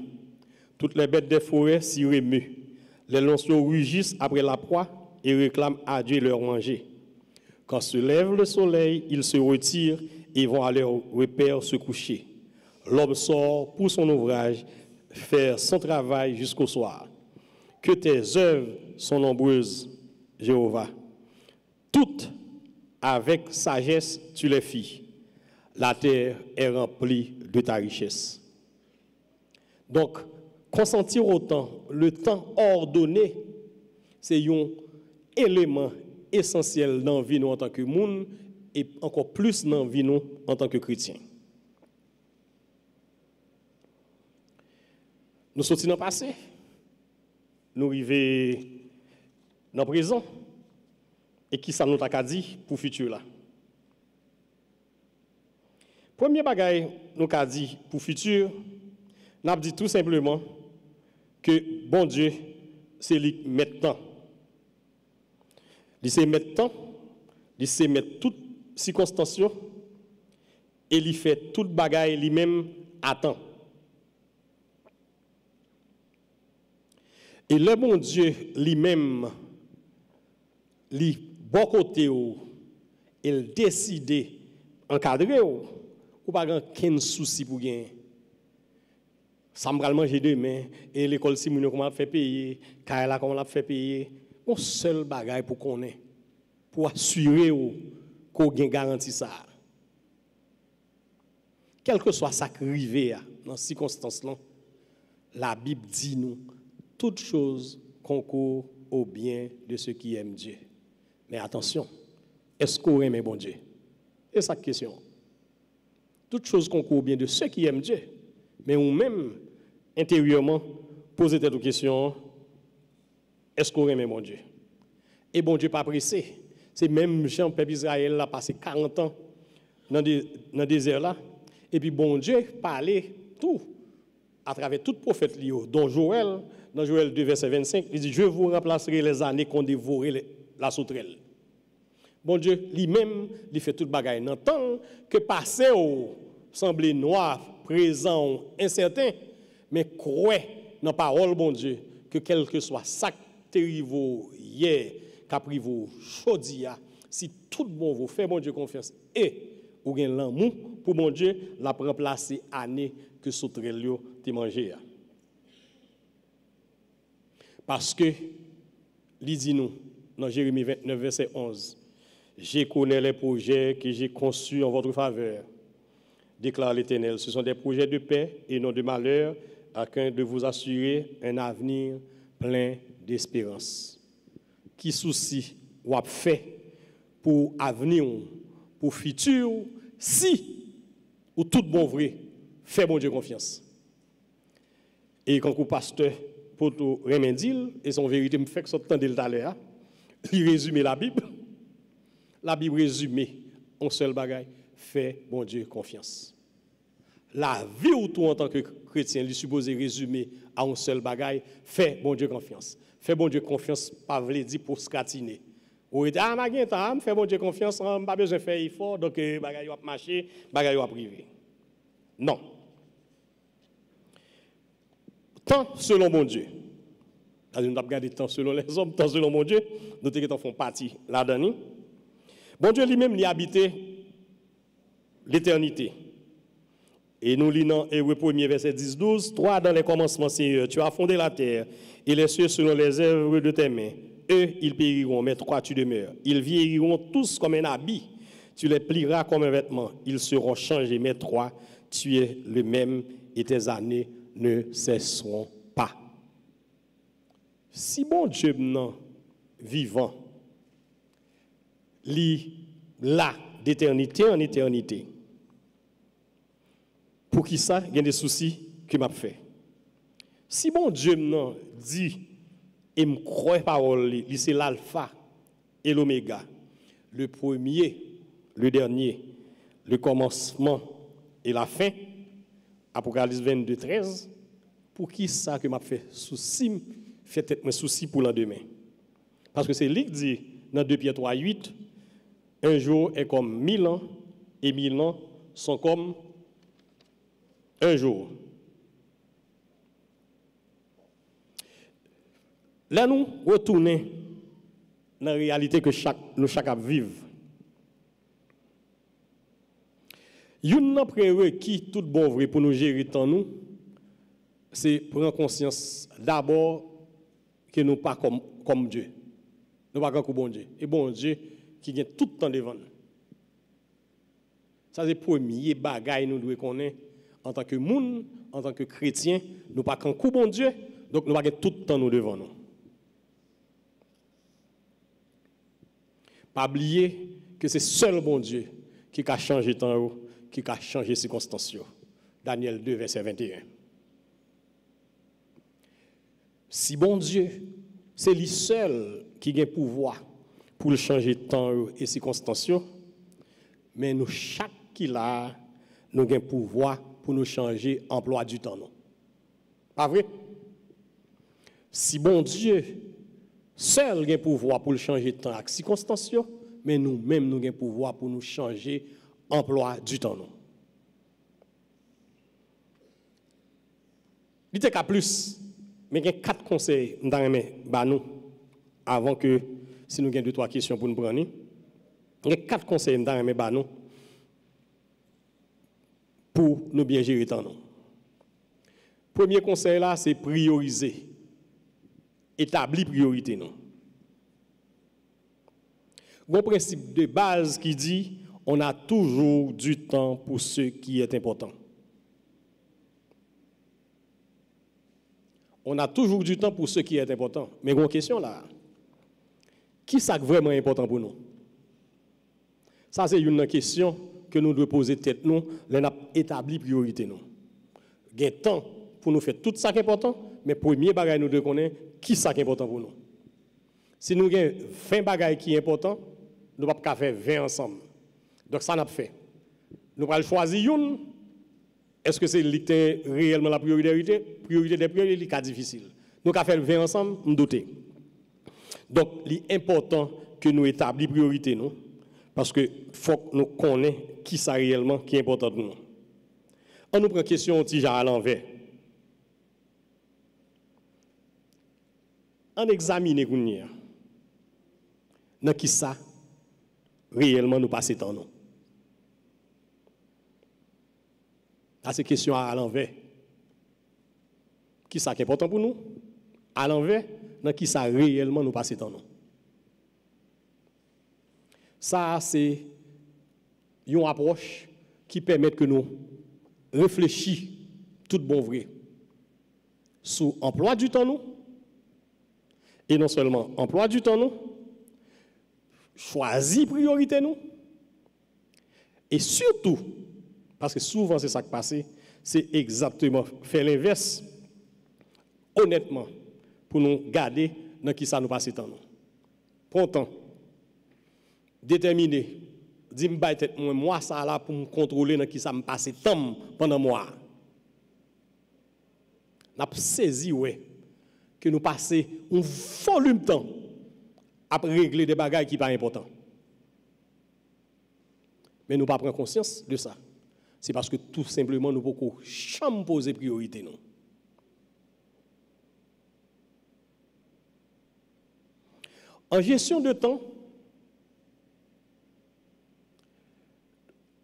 [SPEAKER 1] Toutes les bêtes des forêts s'y remuent. Les lionceaux rugissent après la proie et réclament à Dieu leur manger. Quand se lève le soleil, ils se retirent et vont à leur repère se coucher. L'homme sort pour son ouvrage, faire son travail jusqu'au soir. Que tes œuvres sont nombreuses, Jéhovah. Toutes avec sagesse tu les fis. La terre est remplie de ta richesse. Donc, consentir au temps, le temps ordonné, c'est un élément essentiel dans la vie nous en tant que monde et encore plus dans la vie nous en tant que chrétiens. Nous sortis dans le passé, nous arrivons dans le présent, et qui ça nous a dit pour le futur là? Premier bagage nous a dit pour le futur, nous avons dit tout simplement que bon Dieu, c'est lui qui met temps. Il sait mettre temps, il sait mettre toutes circonstances et il fait toute bagaille lui-même à temps. Et le bon Dieu lui-même, lui bon côté il décide encadrer ou pas aucun souci pour gagner. Ça me manger demain et l'école Simon comment fait payer, Kaila comment l'a fait payer. Un seul bagage pour qu'on ait pour assurer qu'on gagne garantie ça. Quel que soit ça qui arrive dans ces circonstances-là, la Bible dit nous toute chose concourt au bien de ceux qui aiment Dieu. Mais attention, est-ce qu'on aime bon Dieu? C'est ça la question. Toute chose concourt au bien de ceux qui aiment Dieu. Mais ou même intérieurement, poser cette question, est-ce qu'on aime mon Dieu? Et bon Dieu pas pressé. C'est même Jean, peuple Israël, a passé 40 ans dans le désert là. Et puis bon Dieu parlait tout, à travers tout prophète lié, dont Joël, dans Joël 2, verset 25, il dit, je vous remplacerai les années qu'on dévorait la sauterelle. Bon Dieu, lui-même, il fait toute bagaille. Dans le temps que passé semblait noir, présent, incertain, mais croyez dans la parole, bon Dieu, que quel que soit ça qui arrive hier, qui vous chaudia, si tout bon vous fait bon Dieu confiance et ou gen l'amour pour mon Dieu, la remplacer année que sauterelle yo te mangé. Parce que il dit nous dans Jérémie 29 verset 11, je connais les projets que j'ai conçus en votre faveur, déclare l'Éternel. Ce sont des projets de paix et non de malheur, afin de vous assurer un avenir plein d'espérance. Qui souci ou a fait pour avenir, pour futur, si ou tout bon vrai, fait bon Dieu confiance. Et quand le pasteur pour tout remédier, et son vérité me fait que ce temps de l'heure, il résume la Bible. La Bible résume en seul bagaille, fait bon Dieu confiance. La vie ou tout en tant que chrétien, lui supposé résumer à un seul bagaille, fait bon Dieu confiance. Fait bon Dieu confiance, pas veut dire pour scratiner. Ou dit, ah, ma gen fait bon Dieu confiance, pas besoin de faire effort, donc bagaille va marcher, bagaille va priver. Non. Tant selon mon Dieu. Nous avons regardé tant selon les hommes, tant selon mon Dieu, nous en font partie là-dedans. Bon Dieu lui-même lui habité l'éternité. Et nous lisons Hébreux 1er verset 10-12, toi dans les commencements, Seigneur, tu as fondé la terre et les cieux selon les œuvres de tes mains. Eux, ils périront, mais toi, tu demeures. Ils vieilliront tous comme un habit. Tu les plieras comme un vêtement. Ils seront changés, mais toi, tu es le même et tes années ne cesseront pas. Si bon Dieu non vivant, lit là d'éternité en éternité, pour qui ça, il y a des soucis que m'a fait. Si bon Dieu non dit et me croit parole, c'est l'alpha et l'oméga, le premier, le dernier, le commencement et la fin, Apocalypse 22, 13, pour qui ça que m'a fait souci, fait peut-être mes soucis pour l'endemain. Parce que c'est lui qui dit dans 2 Pierre 3, 8, un jour est comme 1000 ans et 1000 ans sont comme un jour. Là, nous retournons dans la réalité que nous chacun vivons. Une prérequis tout bon vrai pour nous gérer tant nous, c'est prendre conscience d'abord que nous ne sommes pas comme Dieu. Nous ne sommes pas comme bon Dieu. Et bon Dieu qui vient tout le temps devant nous. Ça, c'est le premier bagage que nous devons connaître en tant que monde, en tant que chrétien. Nous ne sommes pas comme bon Dieu, donc nous ne sommes pas tout le temps devant nous. Pas oublier que c'est seul bon Dieu qui a changé le temps, qui a changé les circonstances. Daniel 2, verset 21. Si bon Dieu, c'est lui seul qui a le pouvoir pour changer le temps et les circonstances, mais nous, chaque qui l'a, nous avons le pouvoir pour nous changer l'emploi du temps. Non? Pas vrai? Si bon Dieu, seul a le pouvoir pour changer le temps et les circonstances, mais nous-mêmes, nous avons le pouvoir pour nous changer l'emploi du temps. Non? Il y a plus, mais il y a 4 conseils dans nous avant que, si nous avons 2-3 questions pour nous prendre. Il y a 4 conseils pour nous bien gérer le temps. Premier conseil là, c'est prioriser. Établir priorité. Il y a un principe de base qui dit on a toujours du temps pour ce qui est important. On a toujours du temps pour ce qui est important. Mais il y a une question là. Qui est vraiment important pour nous? Ça, c'est une question que nous devons poser tête nous, les établir priorité nous. Il y a temps pour nous faire tout ça qui est important, mais premier bagage nous devons connaître qui est important pour nous. Si nous avons 20 bagages qui sont importants, nous ne pouvons pas faire 20 ensemble. Donc ça n'a pas fait. Nous allons choisir une. Est-ce que c'est réellement la priorité? Priorité des priorités, c'est difficile. Nous allons faire 20 ensemble, nous doutons. Donc, il est important que nous établissions priorité, nous, parce qu'il faut que nous connaissions qui ça réellement qui est important pour nous. On nous prend question à l'envers. On examine dans qui ça réellement nous passe dans nous. À ces questions à l'envers. Qui ça qui est important pour nous? À l'envers, dans qui ça réellement nous passe dans nous. Ça, c'est une approche qui permet que nous réfléchissions tout bon vrai sur l'emploi du temps nous, et non seulement emploi du temps nous, choisir priorité nous, et surtout, parce que souvent c'est ça qui passe, c'est exactement faire l'inverse, honnêtement, pour nous garder dans qui ça nous passe dans nous. Prends temps, déterminer, dis-moi moi ça là pour me contrôler dans qui ça me passe temps pendant moi. N'a saisi ouais que nous passer un volume de temps à régler des bagages qui sont pas importants. Mais nous ne pas prendre conscience de ça. C'est parce que tout simplement nous ne pouvons jamais poser priorité non. En gestion de temps,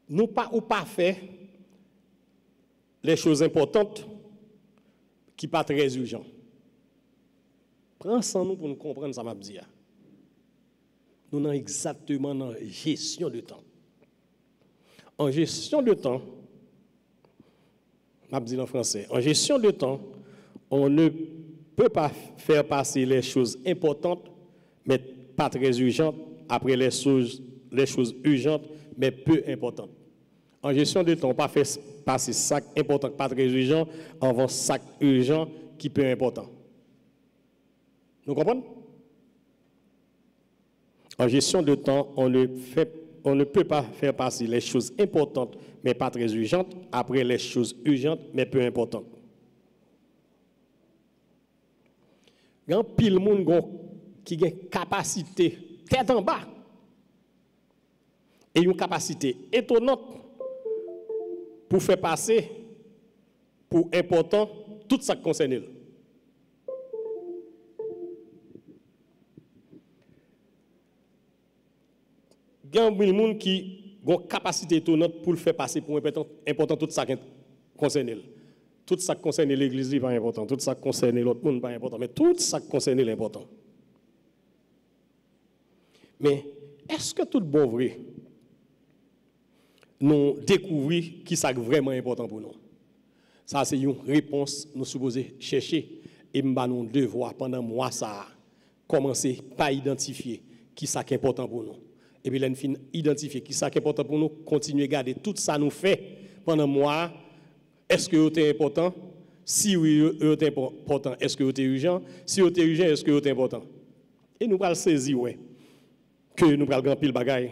[SPEAKER 1] nous ou pas fait les choses importantes qui ne sont pas très urgentes. Prends ça nous pour nous comprendre ça m'a dit. Nous sommes exactement dans la gestion de temps. En gestion de temps, m'a dit en français, en gestion de temps, on ne peut pas faire passer les choses importantes mais pas très urgentes après les choses urgentes mais peu importantes. En gestion de temps, on ne peut pas faire passer ça important pas très urgent avant ça urgent qui peu important. Nous comprenons? En gestion de temps, on ne peut pas faire passer les choses importantes mais pas très urgentes après les choses urgentes mais peu importantes. Il y a un pile monde qui a une capacité tête en bas et une capacité étonnante pour faire passer pour important tout ça qui concerne. Il y a un monde qui a une capacité étonnante pour le faire passer pour important tout ça qui concerne. Tout ça qui concerne l'église n'est pas important, tout ça qui concerne l'autre monde n'est pas important, mais tout ça qui concerne l'important. Mais est-ce que tout bon vrai, nous découvrons qui est vraiment important pour nous? Ça, c'est une réponse que nous supposons chercher et nous avons devoir pendant mois ça commencer par identifier qui est important pour nous. Et puis, nous fin identifier qui est important pour nous, continuer à garder tout ça nous fait pendant mois. Est-ce que c'est important? Si oui, c'est important, est-ce que c'est urgent? Si c'est urgent, est-ce que c'est important? Et nous allons saisir, ouais, que nous allons grand pile bagaille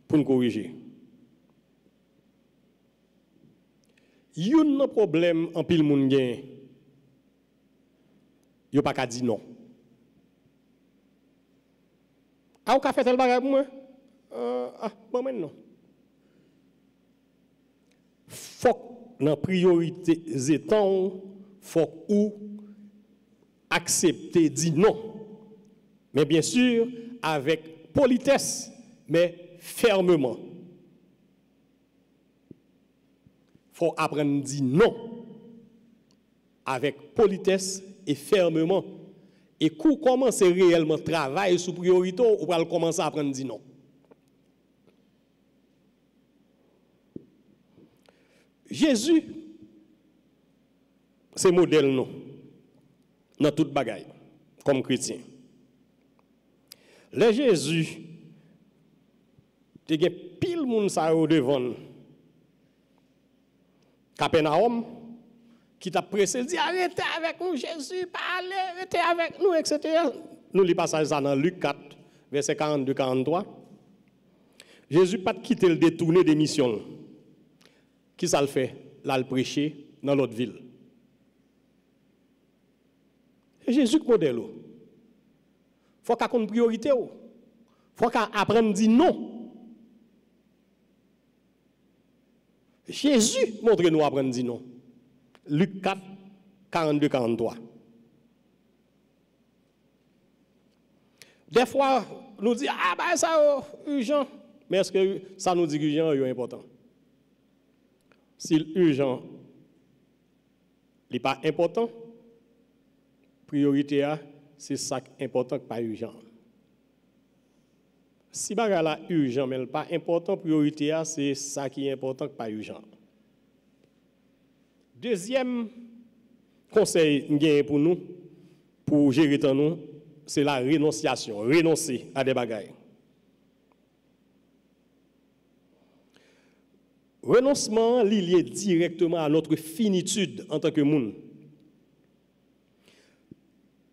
[SPEAKER 1] pour nous corriger. Il y a un problème en pile moun gen. Yo pas qu'à dire non. Ah, ou ka fait tel bagaille pour moi? Bon maintenant. Faut dans priorité temps, faut ou accepter dire non. Mais bien sûr avec politesse, mais fermement. Il faut apprendre à dire non avec politesse et fermement. Et pour commencer réellement à travailler sous priorité, on va commencer à apprendre à dire non. Jésus, c'est modèle non dans toute bagaille comme chrétien. Le Jésus, il y a pile moun sa yo devant Capernaum qui t'a pressé, dit arrêtez avec nous Jésus, parlez, arrêtez avec nous, etc. Nous lisons passage ça dans Luc 4, verset 42-43. Jésus pas quitté le détourner des missions. Qui ça le fait? Là, le prêcher dans l'autre ville. C'est Jésus qui modèle. Il faut qu'on ait une priorité. Il faut qu'on apprenne à dire non. Jésus montre-nous à apprendre à dire non. Luc 4, 42-43. Des fois, nous disons, ah ben ça, urgent. Mais est-ce que ça nous dit urgent ou important? Si l'urgent n'est pas important, priorité c'est ça qui est important, pas urgent. Si bagay la urgent mais pas important, priorité c'est ça qui est important, pas urgent. Deuxième conseil pour nous, pour gérer temps nous, c'est la rénonciation, renoncer à des bagailles. Renoncement lié directement à notre finitude en tant que monde.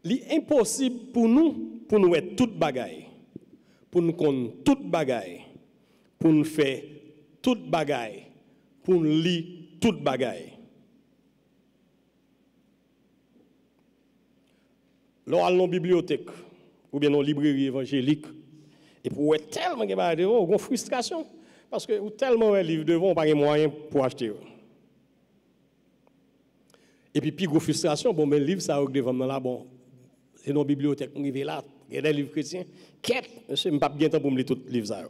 [SPEAKER 1] Il est impossible pour nous être toute bagaille, pour nous connaître toute bagaille, pour nous faire toute bagaille, pour nous lire toute bagaille. Lors à la bibliothèque ou bien dans la librairie évangélique, et pour être tellement de frustration. Parce que tellement de livres devant, on n'a pas de moyens pour acheter. Et puis, gros frustration, bon, mais le livre, ça devant là, bon, c'est dans la bibliothèque, on arrive là, il y a des livres chrétiens. Qu'est-ce que je n'ai pas bien temps pour me lire tous les livres ça.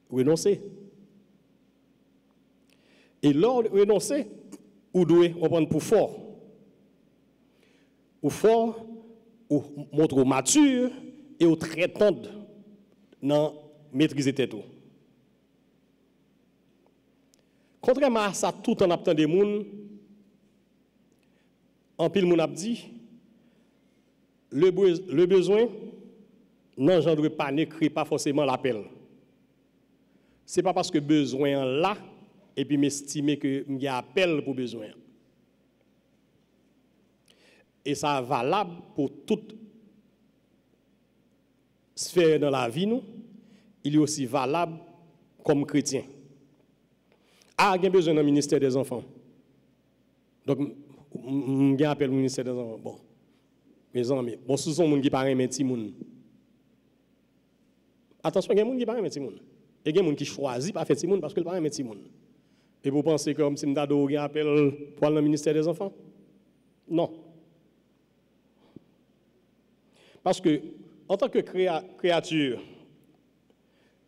[SPEAKER 1] Renoncer. Et lors de renoncer, vous devez prendre pour fort. Ou fort, ou montre mature et ou très tendre dans maîtriser tout. Contrairement à ça, tout en aptant des gens, en pile moun a dit, le besoin n'engendre pas, ne crée pas forcément l'appel. Ce n'est pas parce que besoin là, et puis m'estimer que il y a appel pour besoin. Et ça est valable pour toute sphère dans la vie, nous. Il est aussi valable comme chrétien. Ah, il y a besoin d'un ministère des enfants. Donc, il y a appel au ministère des enfants. Bon, mes amis, bon, ce sont des gens qui parlent de petits moun. Attention, il y a des gens qui parlent de petits moun. Et il y a des gens qui choisissent pas faire petit moun parce qu'ils parlent de petits moun. Et vous pensez comme si nous avons un appel pour aller dans le ministère des enfants? Non. Parce que, en tant que créature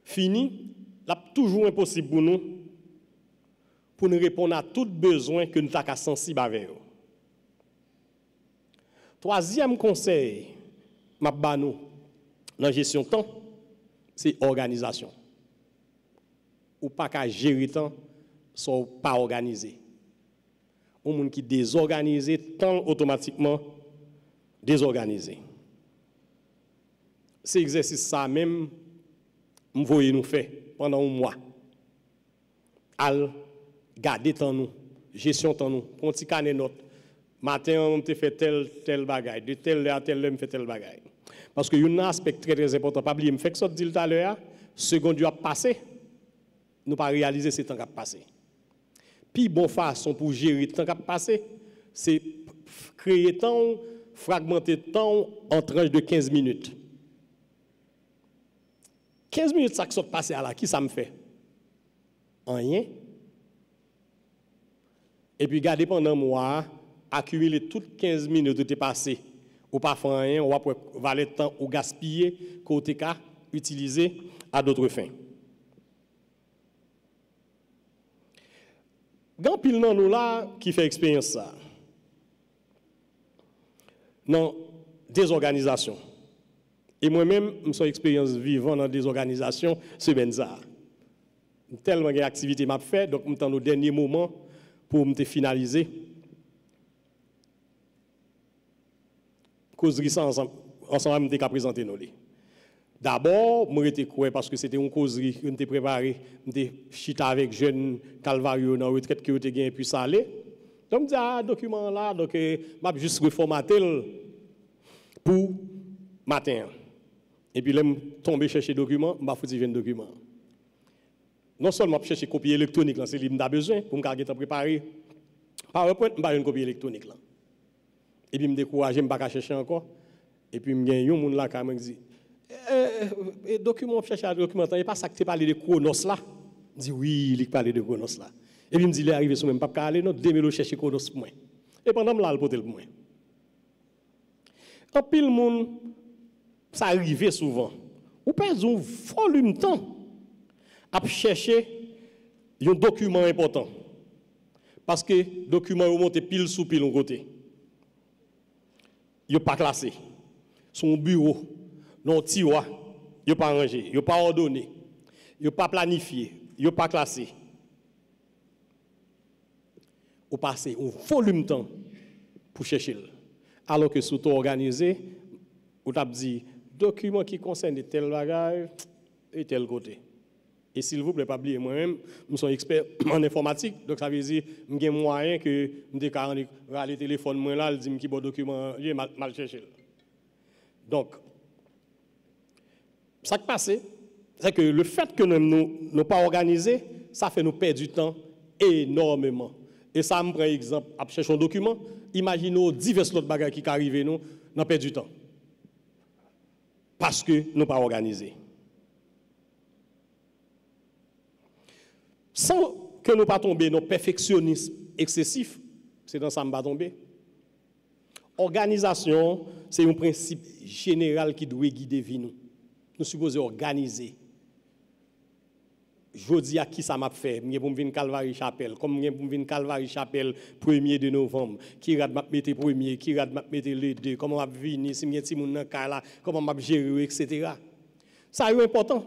[SPEAKER 1] finie, il est toujours impossible pour nous répondre à tout besoin que nous avons sensible avec eux. Troisième conseil, dans la gestion de temps, c'est organisation. Ou pas qu'à gérer le temps, sont pas organisés. Ou monde qui désorganisé, temps automatiquement désorganisé. C'est exercice ça même, nous voyons nous faire pendant un mois. Al garder temps nous, gestion temps nous, pour un petit carnet note. Matin, on te fait tel bagaille, de tel à tel on fait tel bagaille. Parce que y a un aspect très important, pas oublier, me fait que ça dit tout à l'heure, seconde a passé, nous pas réaliser ce temps qui a passé. Puis bonne façon pour gérer le temps qui a passé, c'est créer temps, fragmenter temps en tranches de 15 minutes. 15 minutes, ça qui s'est passé à là, qui ça me fait? Rien. Et puis, garder pendant un mois, accumuler toutes 15 minutes de passé, ou pas faire rien, on va valer le temps ou gaspiller, côté cas, utiliser à d'autres fins. Grand pile nan nous là qui fait expérience ça. Non, des organisations. Et moi-même, je suis expérience vivant dans des organisations semaine ça. Tellement d'activités m'a fait, donc je suis dans le dernier moment pour me finaliser. Causerie ça ensemble, je suis présenté nous. D'abord, je suis quoi parce que c'était une causerie que je préparée, je suis chita avec jeunes Calvario dans la retraite qui ont été puis ça aller. Donc je dis ah document là, donc je vais juste reformater pour matin. Et puis là je tomber chercher document, je vais foutre 20 documents. Non seulement je chercher copie électronique là, c'est lui m'a besoin pour me préparer. PowerPoint, je vais une copie électronique là. Et puis je me décourage, je ne vais pas chercher encore. Et puis je me un monde là qui me dit document, je cherche un document, il n'y a pas ça que tu parles de Chronos là. Je dis oui, il parle de Chronos là. Et puis il me dit, il est arrivé sur même pas aller, non, 2 000 chercher Chronos pour moi. Et pendant que je l'ai porté le moins. En pile monde, ça arrive souvent. Ou pas un volume de temps à chercher un document important. Parce que le document est monté pile sous pile en côté. Il n'est pas classé. Son bureau, non tiroir, il n'est pas rangé, il n'est pas ordonné, il n'est pas planifié, il n'est pas classé. Ou passer un volume de temps pour chercher. Alors que sous tout organisé, vous avez dit, document qui concerne tel bagage et tel côté. Et s'il vous plaît, pas oublier, moi-même, je suis expert en informatique, donc ça veut dire que j'ai moyen que je déclare le téléphone, moi là, je dis que bon document, j'ai mal cherché. Donc, ce qui passe, c'est que le fait que nous ne pas organisé, ça fait nous perdre du temps énormément. Et ça me prend exemple, à chercher un document, imaginez divers autres bagages qui arrivent, nous n'avons perdu du temps. Parce que nous pas organisé. Sans que nous ne pas tomber dans le perfectionnisme excessif, c'est dans ça que nous ne pas tomber. Organisation, c'est un principe général qui doit guider vie nous. Nous supposons organiser. Je dis à qui ça m'a fait. Je vais venir Calvary Chapelle. Comme je vais venir Calvary Chapelle 1er de novembre. Qui va mettre premier, qui va mettre le 2, comment je vais venir, si je suis dans le cas là, comment je vais gérer, etc. Ça est important.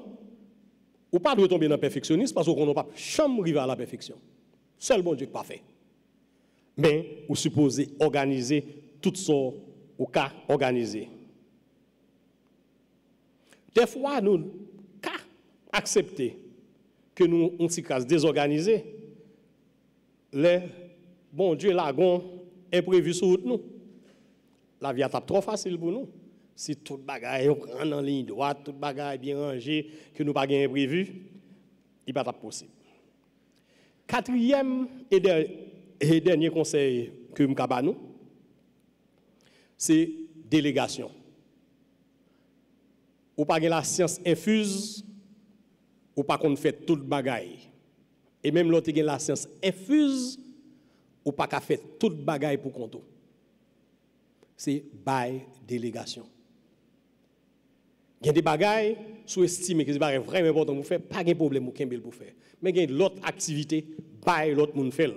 [SPEAKER 1] Ou pas de tomber dans le perfectionnisme parce qu'on n'a pas jamais arrivé à la perfection. Seul bon Dieu qui pas fait. Mais vous supposez organiser tout ça au cas organisé. Des fois, nous accepter que nous on s'y casse désorganisé, les bon Dieu lagon imprévu sur nous. La vie est trop facile pour nous. Si tout bagaille est en ligne droite, tout bagaille bien rangé, que nous pas gain imprévu, il n'est pas possible. Quatrième et dernier conseil que nous avons, c'est délégation. Ou pas la science infuse, ou pas qu'on fait tout bagaille. Et même l'autre qui la science infuse, ou pas qu'à faire tout bagaille pour compter. C'est by délégation. Il y a des bagailles sous-estimées qui sont vraiment importantes pour faire, pas de problème pour faire. Mais il y a l'autre activité, by l'autre monde fait.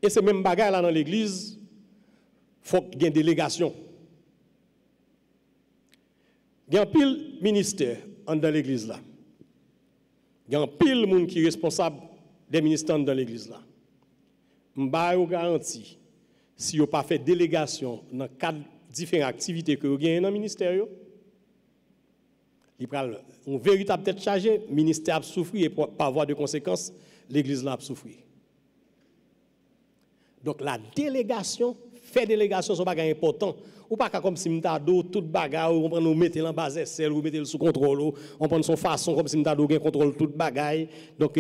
[SPEAKER 1] Et ces mêmes bagailles là dans l'église, il faut qu'il y ait une délégation. Il y a un pile ministère dans l'église là. Il y a un pile monde qui est responsable des ministères dans l'église là. Je vous garantis, si vous n'avez pas fait délégation dans le cadre de différentes activités que vous avez dans le ministère, il prend une véritable tête chargée, le ministère a souffert et par voie de conséquence, l'église là a souffert. Donc la délégation, faire délégation, c'est un bagage important. Ou pas comme si nous avons tout bagage, on prend nous mettre en base SL, ou mettre sous contrôle, on prend son façon comme si nous avons contrôle tout bagage. Donc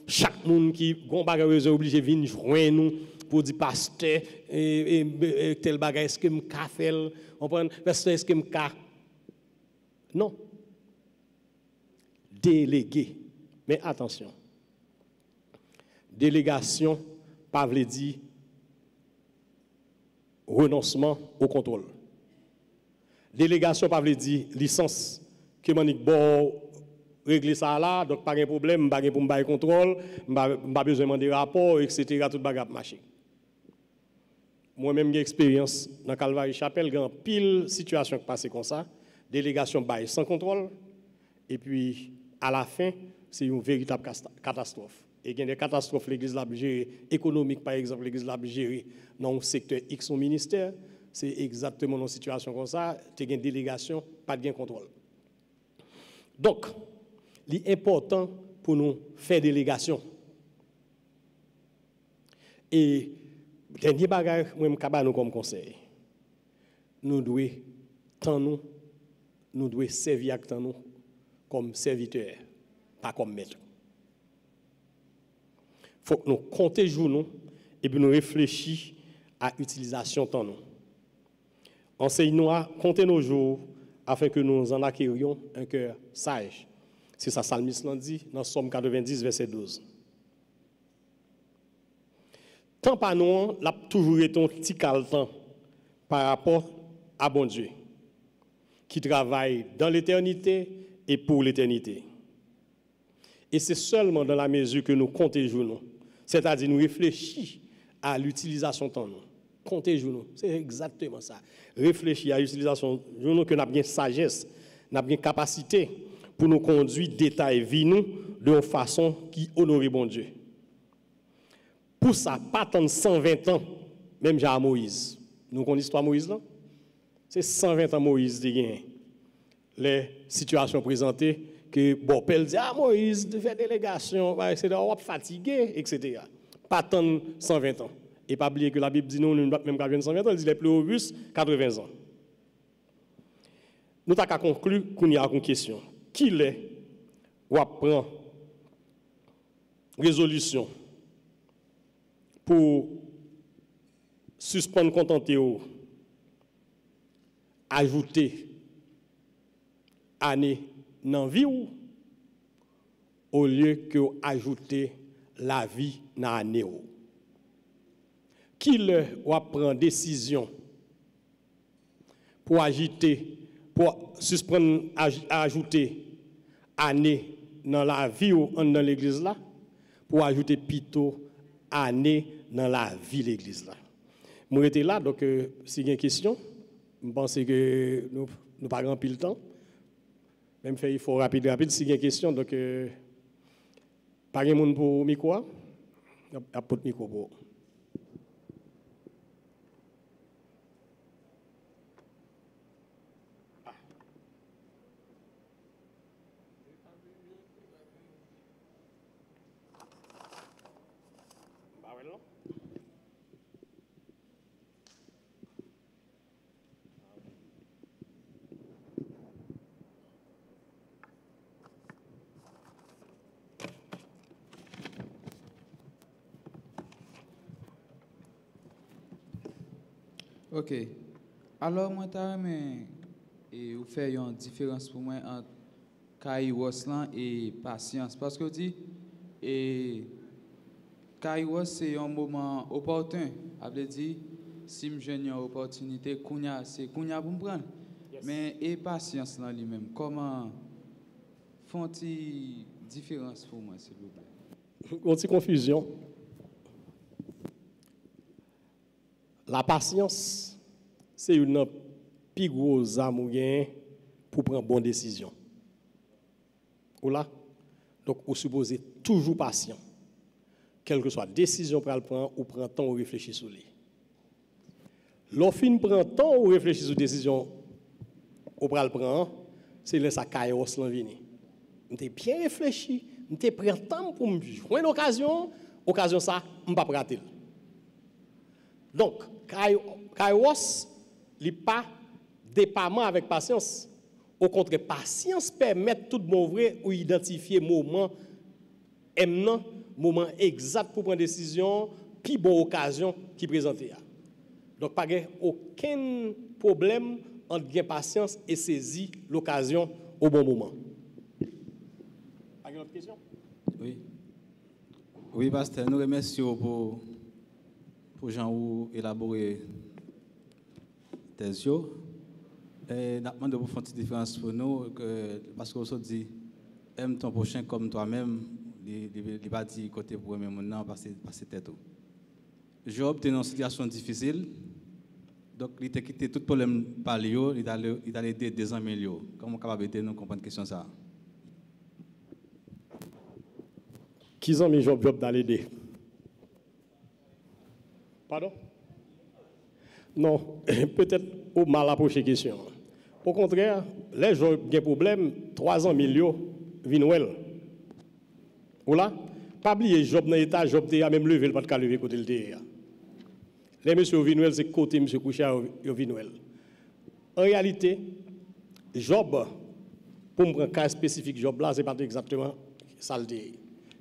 [SPEAKER 1] chaque monde qui a un bagage est obligé de venir joindre nous pour dire pasteur tel bagage est-ce que me ka fait, on prend pasteur est-ce que me ka. Non. Délégué. Mais attention. Délégation pas veut dire renoncement au contrôle. Délégation pas veut dire licence que Manik bon régler ça là, donc pas de problème, pas pour me contrôle, pas besoin de demander rapport, etc. Tout bagage marché. Moi-même, j'ai expérience dans Calvary Chapelle, dans pile situation qui passe comme ça, délégation bail sans contrôle, et puis à la fin, c'est une véritable catastrophe. Et il y a des catastrophes, l'église l'a gérée, économique par exemple, l'église l'a gérée dans le secteur X au ministère, c'est exactement dans une situation comme ça, tu as une délégation, pas de contrôle. Donc, l'important pour nous faire délégation. Et dernier bagage, moi, je nous comme conseil. Nous devons servir avec nous comme serviteurs, pas comme maîtres. Il faut que nous comptions sur nous et puis nous réfléchissions à l'utilisation de nous. Enseigne-nous à compter nos jours afin que nous en acquérions un cœur sage. C'est ça, Psalmiste l'a dit dans Somme 90, verset 12. Tant pas nous, l'a toujours été un petit temps par rapport à bon Dieu, qui travaille dans l'éternité et pour l'éternité. Et c'est seulement dans la mesure que nous comptons nous, c'est-à-dire nous réfléchissons à l'utilisation de nous. Comptez nous, c'est exactement ça. Réfléchir à l'utilisation de nous, que nous avons bien sagesse, nous avons bien capacité pour nous conduire détail vie nous de façon qui honore bon Dieu. Pour ça, pas tant de 120 ans, même à Moïse. Nous connaissons l'histoire de Moïse là? C'est 120 ans Moïse de gagné. Les situations présentées que Bopel dit ah Moïse de faire délégation, c'est fatigué, etc. Pas tant de 120 ans. Et pas oublier que la Bible dit non, nous même pas 120 ans, elle dit les plus robustes 80 ans. Nous avons conclu qu'on y a une question. Qui est ou prend résolution pour suspendre contenter ou ajouter année dans la vie ou au lieu que ajouter la vie dans l'année ou. Qui le ou prend décision pour agiter, pour suspendre, ajouter année dans la vie ou dans l'église là, pour ajouter plutôt année dans la vie de l'église là. Moi j'étais là, donc si il y a une question, je pense que nous n'avons pas grand pile le temps. Même fait il faut rapide, si il y a une question, donc pas de monde pour le micro, il y a pas de micro pour.
[SPEAKER 2] Ok. Alors, moi, et vous faites une différence pour moi entre Kairos et patience. Parce que vous dites, Kairos, c'est un moment opportun. Vous dire, si je j'ai une opportunité, c'est Kounia pour me prendre. Yes. Mais et patience dans lui-même, comment font-ils différence pour moi, s'il vous plaît?
[SPEAKER 1] Une petite confusion. La patience, c'est une plus grosse arme pour prendre bonne décision. Ou là, donc, vous supposez toujours patient. Quelle que soit la décision pour le prendre, ou prend temps ou réfléchir sur lui. Lorsqu'on prend temps ou réfléchir sur la décision ou pour le prendre, c'est là ça chaos l'envini. M'était bien réfléchi, m'était pris temps pour me jouer une occasion ça, m'pas rater. Donc, Kairos, il n'est pas dépendant avec patience. Au contraire, patience permet tout bon vrai ou identifier moment éminent, moment exact pour prendre décision, puis bonne occasion qui présente. Donc, pas aucun problème entre bien patience et saisir l'occasion au bon moment. Pas une autre question?
[SPEAKER 3] Oui. Oui, pasteur, nous remercions pour Jean-Ou élaborer tes yeux. Et nous demandons pour faire une petite différence pour nous, parce qu'on se dit, aime ton prochain comme toi-même, il va dire côté pour aimer mon nom, passer tête. Job était dans une situation difficile, donc il a quitté tout problème par lui, il a aidé des amis. Comment on est capable de nous comprendre la question ça?
[SPEAKER 1] Qui ont mis Job dans l'aider? Pardon? Non, peut-être au mal approché question. Au contraire, les gens qui ont des problèmes, 300 millions viennent. Voilà? Pas oublier Job dans l'état, Job a même levé, pas de lever côté le terre. Les messieurs Vinuel, c'est côté monsieur Koucha Vinuel. En réalité, Job, pour me prendre un cas spécifique, Job là, c'est pas exactement ça le dit.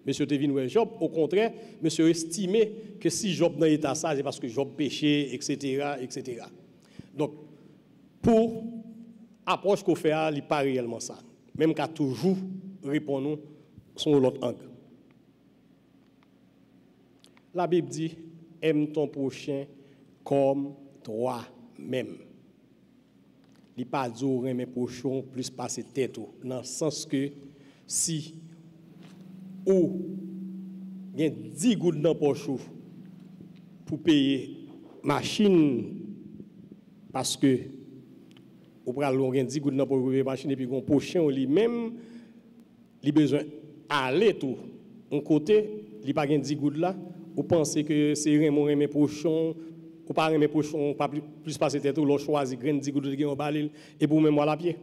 [SPEAKER 1] Monsieur Vinuel Job, au contraire, monsieur estimait que si Job dans l'état ça, c'est parce que Job péchait, etc., etc. Donc, pour approche qu'on fait, il n'est pas réellement ça. Même qu'à toujours répondre sur l'autre angle. La Bible dit, aime ton prochain comme toi-même. Il n'est pas dit, aimer prochain plus passer tête, dans le sens que si ou il y a 10 gouttes dans poche pour payer machine parce que ou pral on 10 gouttes dans poche pour payer machine et puis on prochain lui-même il besoin aller tout un côté il pas gain 10 gouttes là ou pensez que c'est Raymond prochain ou pas aimer prochain pas plus passer tête ou l'on choisi grain 10 gouttes en balil et pour même moi la pied.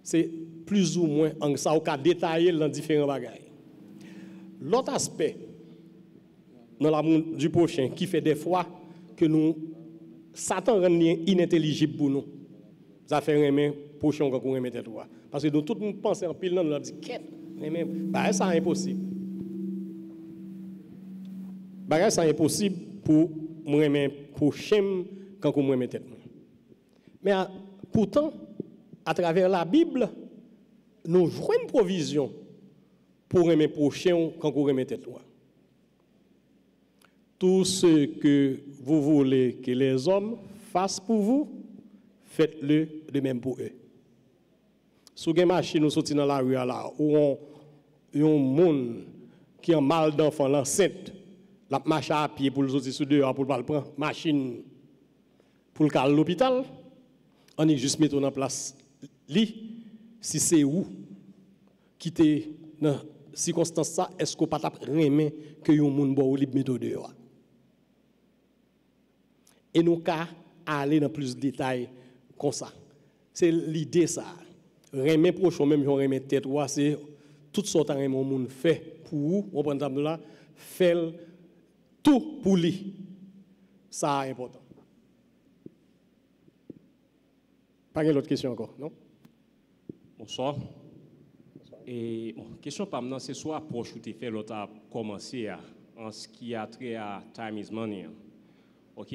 [SPEAKER 1] C'est plus ou moins en ça au cas détaillé dans différents bagages. L'autre aspect dans l'amour du prochain qui fait des fois que nous Satan rend inintelligible pour nous. Ça fait aimer prochain quand on remet tête toi parce que nous tout le monde pense en pile dans nous dit quête mais bah ça impossible. Bah ça impossible pour moi remet prochain quand on remet tête. Mais pourtant à travers la Bible, nous jouons une provision pour aimer prochain quand vous remettez toi. Tout ce que vous voulez que les hommes fassent pour vous, faites-le de même pour eux. Si vous avez une machine, nous sortons dans la rue là, où on a un monde qui a mal d'enfant, l'enceinte, la marche à pied pour le sortir sur dehors, pour le prendre, machine pour le caler à l'hôpital, on est juste mettre en place. Si c'est où qui était dans circonstance ça, est-ce qu'on pas remet que yon moun bo libre méthode dehors? Et nous qu'à aller dans plus de détails comme ça. C'est l'idée ça. Remet prochain même yon remet tête ou c'est toutes sortes de moun fait pour vous, on prend table là, fait tout pour lui. Ça est important. Pas une autre question encore, non?
[SPEAKER 4] Bonsoir. Et bon, question par maintenant, c'est soit approche où tu fais l'autre a commencé en ce qui a trait à time is money. OK?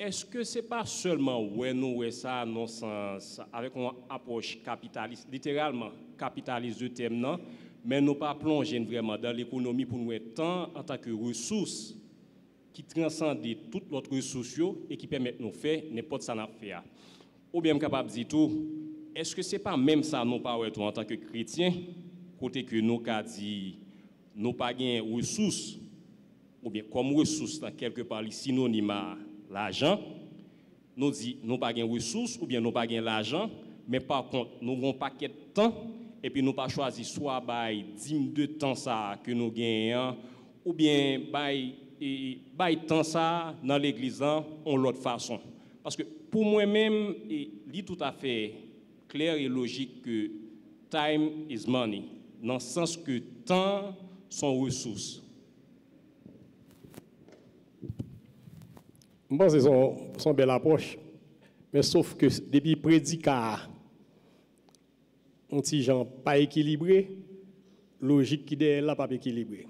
[SPEAKER 4] Est-ce que c'est pas seulement ouais nous ouais ça non sens avec une approche capitaliste, littéralement capitaliste de thème non, mais nous pas plonger vraiment dans l'économie pour nous être temps en tant que ressource qui transcende toutes les ressources et qui permettent de nous faire n'importe ça n'a fait. Ou bien capable de dire tout. Est-ce que ce n'est pas même ça, nous, pas en tant que chrétiens, côté que nous avons dit, nous pas de ressources, ou bien comme ressources, quelque part, synonyme à l'argent, nous dit, nous pas de ressources, ou bien nous pas de l'argent, mais par contre, nous avons un paquet de temps, et puis nous pas choisi soit by 10 de temps ça que nous gagnons, ou bien by temps ça dans l'église, en l'autre façon. Parce que pour moi-même, il est tout à fait clair et logique que time is money, dans le sens que temps sont ressources.
[SPEAKER 1] Je pense que c'est une belle approche, mais sauf que depuis le prédicat, un petit genre pas équilibré, logique qui est là pas équilibré.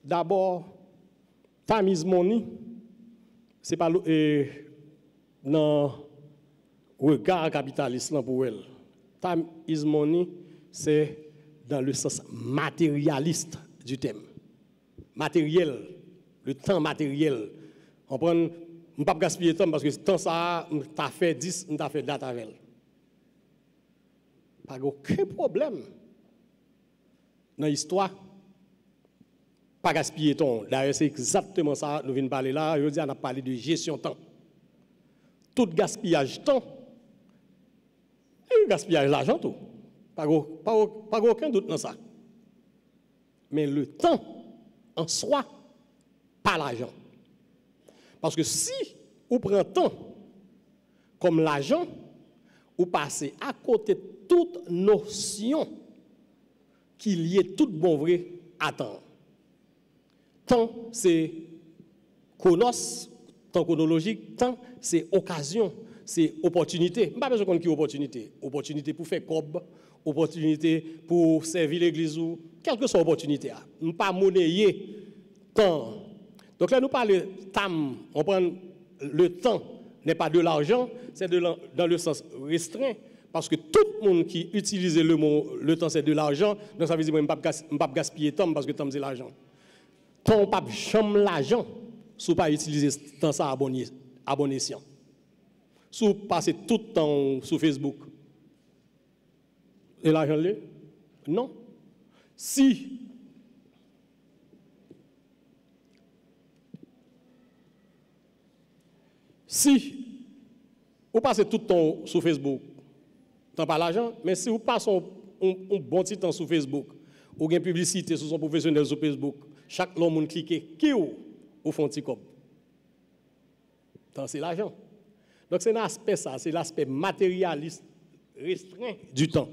[SPEAKER 1] D'abord, time is money, c'est pas dans regard capitaliste pour elle. Time is money, c'est dans le sens matérialiste du thème. Matériel, le temps matériel. On prend, on ne pas gaspiller le temps parce que le temps ça, on t'a fait 10, on t'a fait date avec elle. pas aucun problème dans l'histoire. Pas gaspiller ton. D'ailleurs, c'est exactement ça, nous venons parler là. Je dis, on a parlé de gestion de temps. Tout gaspillage de temps, et gaspillage d'argent, tout. Pas aucun doute dans ça. Mais le temps, en soi, pas l'argent. Parce que si on prend temps comme l'argent, on passe à côté de toute notion qui liée tout bon vrai à temps. Temps, c'est chronos, temps chronologique, temps, c'est occasion, c'est opportunité. Je ne sais pas besoin de opportunité. Opportunité pour faire cob, opportunité pour servir l'église ou quelle que soit l'opportunité. Nous ne pas monnayer temps. Donc là, nous parlons de temps. On prend le temps n'est pas de l'argent, c'est dans le sens restreint. Parce que tout le monde qui utilise le mot le temps, c'est de l'argent. Donc ça veut dire que je ne peux pas gaspiller temps parce que temps, c'est l'argent. Ton pas jamais l'argent si pas utiliser temps ça à bon escient. Si passer tout le temps sur Facebook. Et l'argent là? Non. Si vous passez tout le temps sur Facebook, t'as pas l'argent, mais si vous passez un bon petit temps sur Facebook, ou une publicité sur son professionnel sur Facebook, chaque monde clique, qui ou font petit cop. C'est l'argent. Donc c'est un aspect ça, c'est l'aspect matérialiste restreint du temps.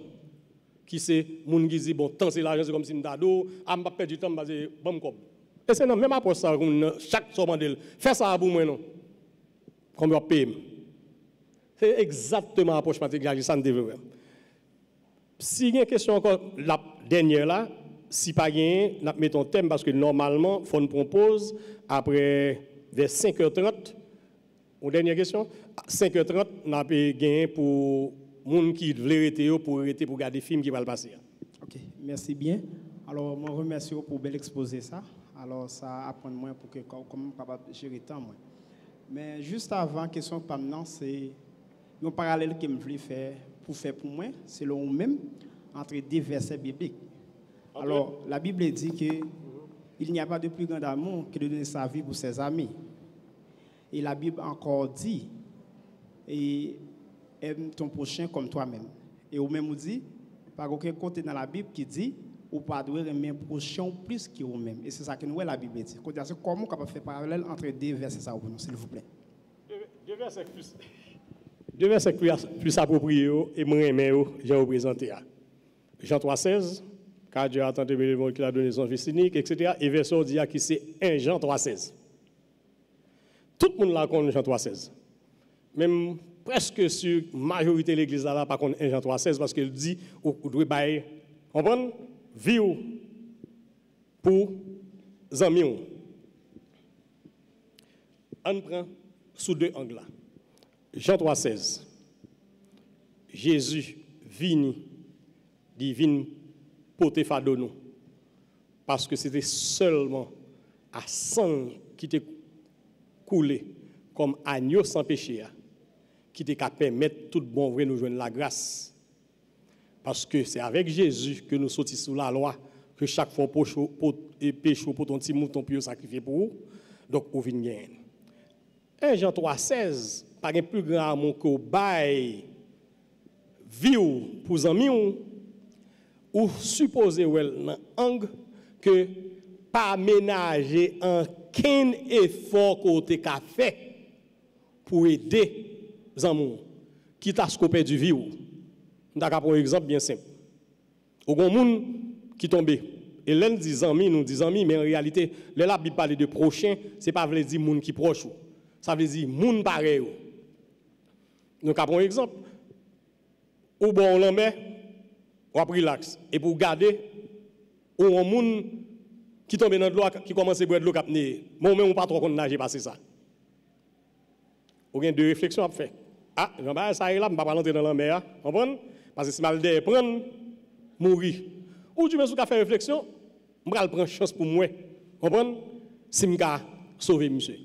[SPEAKER 1] Qui c'est moun qui dit bon temps c'est l'argent, c'est comme si m'dado, a m'pas perdre du temps parce que bon cop. Et c'est non même après ça chaque soir fait ça pour moi non. Comme on paye. C'est exactement l'approche matérialiste ça me Si il y a une question encore la dernière là, si pas gain, nous mettons thème parce que normalement, faut nous propose après vers 5h30. Une dernière question. 5h30, nous avons gagné pour les gens qui veulent arrêter pour regarder des films qui vont passer.
[SPEAKER 5] Ok, merci bien. Alors, je vous remercie pour bien exposer ça. Alors, ça apprend moins pour que comme capable gérer le temps. Mais juste avant, la question que maintenant, c'est un parallèle que je voulais faire pour moi, c'est le même entre deux versets bibliques. Okay. Alors, la Bible dit qu'il n'y a pas de plus grand amour que de donner sa vie pour ses amis. Et la Bible encore dit, et aime ton prochain comme toi-même. Et au même dit, par aucun côté dans la Bible qui dit, ou pas doit aimer prochain plus que vous-même. Et c'est ça que nous la Bible dit. Comment on peut faire parallèle entre deux versets, ça, s'il vous plaît?
[SPEAKER 1] Deux versets plus appropriés et moins aimés, j'ai représenté. Jean 3,16, car Dieu a tant aimé le monde qu'il a donné son Fils unique, etc. Et verset dit qui c'est 1 Jean 3,16. Tout le monde l'a connu Jean 3,16. Même presque sur la majorité de l'église là, par contre 1 Jean 3,16, parce qu'il dit, vous devez bailler, comprendre, vivre pour les amis. On prend sous deux angles. Jean 3,16. Jésus vini, divine porter fardeau nous. Parce que c'était seulement à sang qui était coulé comme agneau sans péché qui était capable de permettre tout bon vrai nous joindre la grâce. Parce que c'est avec Jésus que nous sortons sous la loi, que chaque fois péché pour ton petit mouton puis sacrifié pour vous. Donc, vous venez gagner. 1 Jean 3,16, par un plus grand amour que bail, vivre pour les amis, ou supposer dans l'angle que pas ménager un quel effort côté qu'a fait pour aider les amis qui t'a scopé du vie. D'accord, un exemple bien simple. Au grand monde qui tombe et l'un dit amis, nous disons amis, mais en réalité, la Bible parle de prochain, c'est pas veut dire monde qui proche. Ça veut dire monde pareil. Donc, un exemple. Ou bon, on met, on relax. Et pour garder, ou un monde qui tombe dans l'eau, qui commence à boire de l'eau, moi, on pas trop nager passer ça. Ou bien deux réflexions à faire. Ah, Jean-Baptiste, ça est là, je ne vais pas rentrer dans la mer. Comprendre? Parce que si je vais prendre, mourir. Ou tu me faire réflexion, je vais prendre chance pour moi. Comprendre? Si je vais sauver monsieur.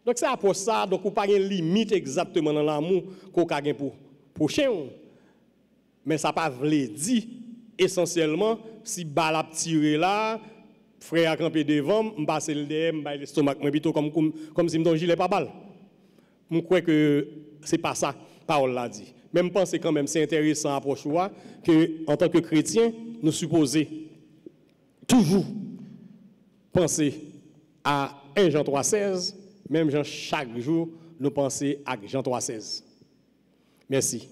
[SPEAKER 1] Donc c'est pour ça, donc vous n'avez pas de limite exactement dans l'amour qu'on a pour chien. Mais ça pas voulu dire essentiellement si balle a tiré là, frère a campé devant, me passer le derrière, me bailler l'estomac, mais plutôt comme si me gilet pas balle. Je crois que c'est pas ça parole l'a dit. Même penser quand même c'est intéressant approche que en tant que chrétien, nous supposons toujours penser à 1 Jean 3,16, même Jean chaque jour nous penser à Jean 3,16. Merci.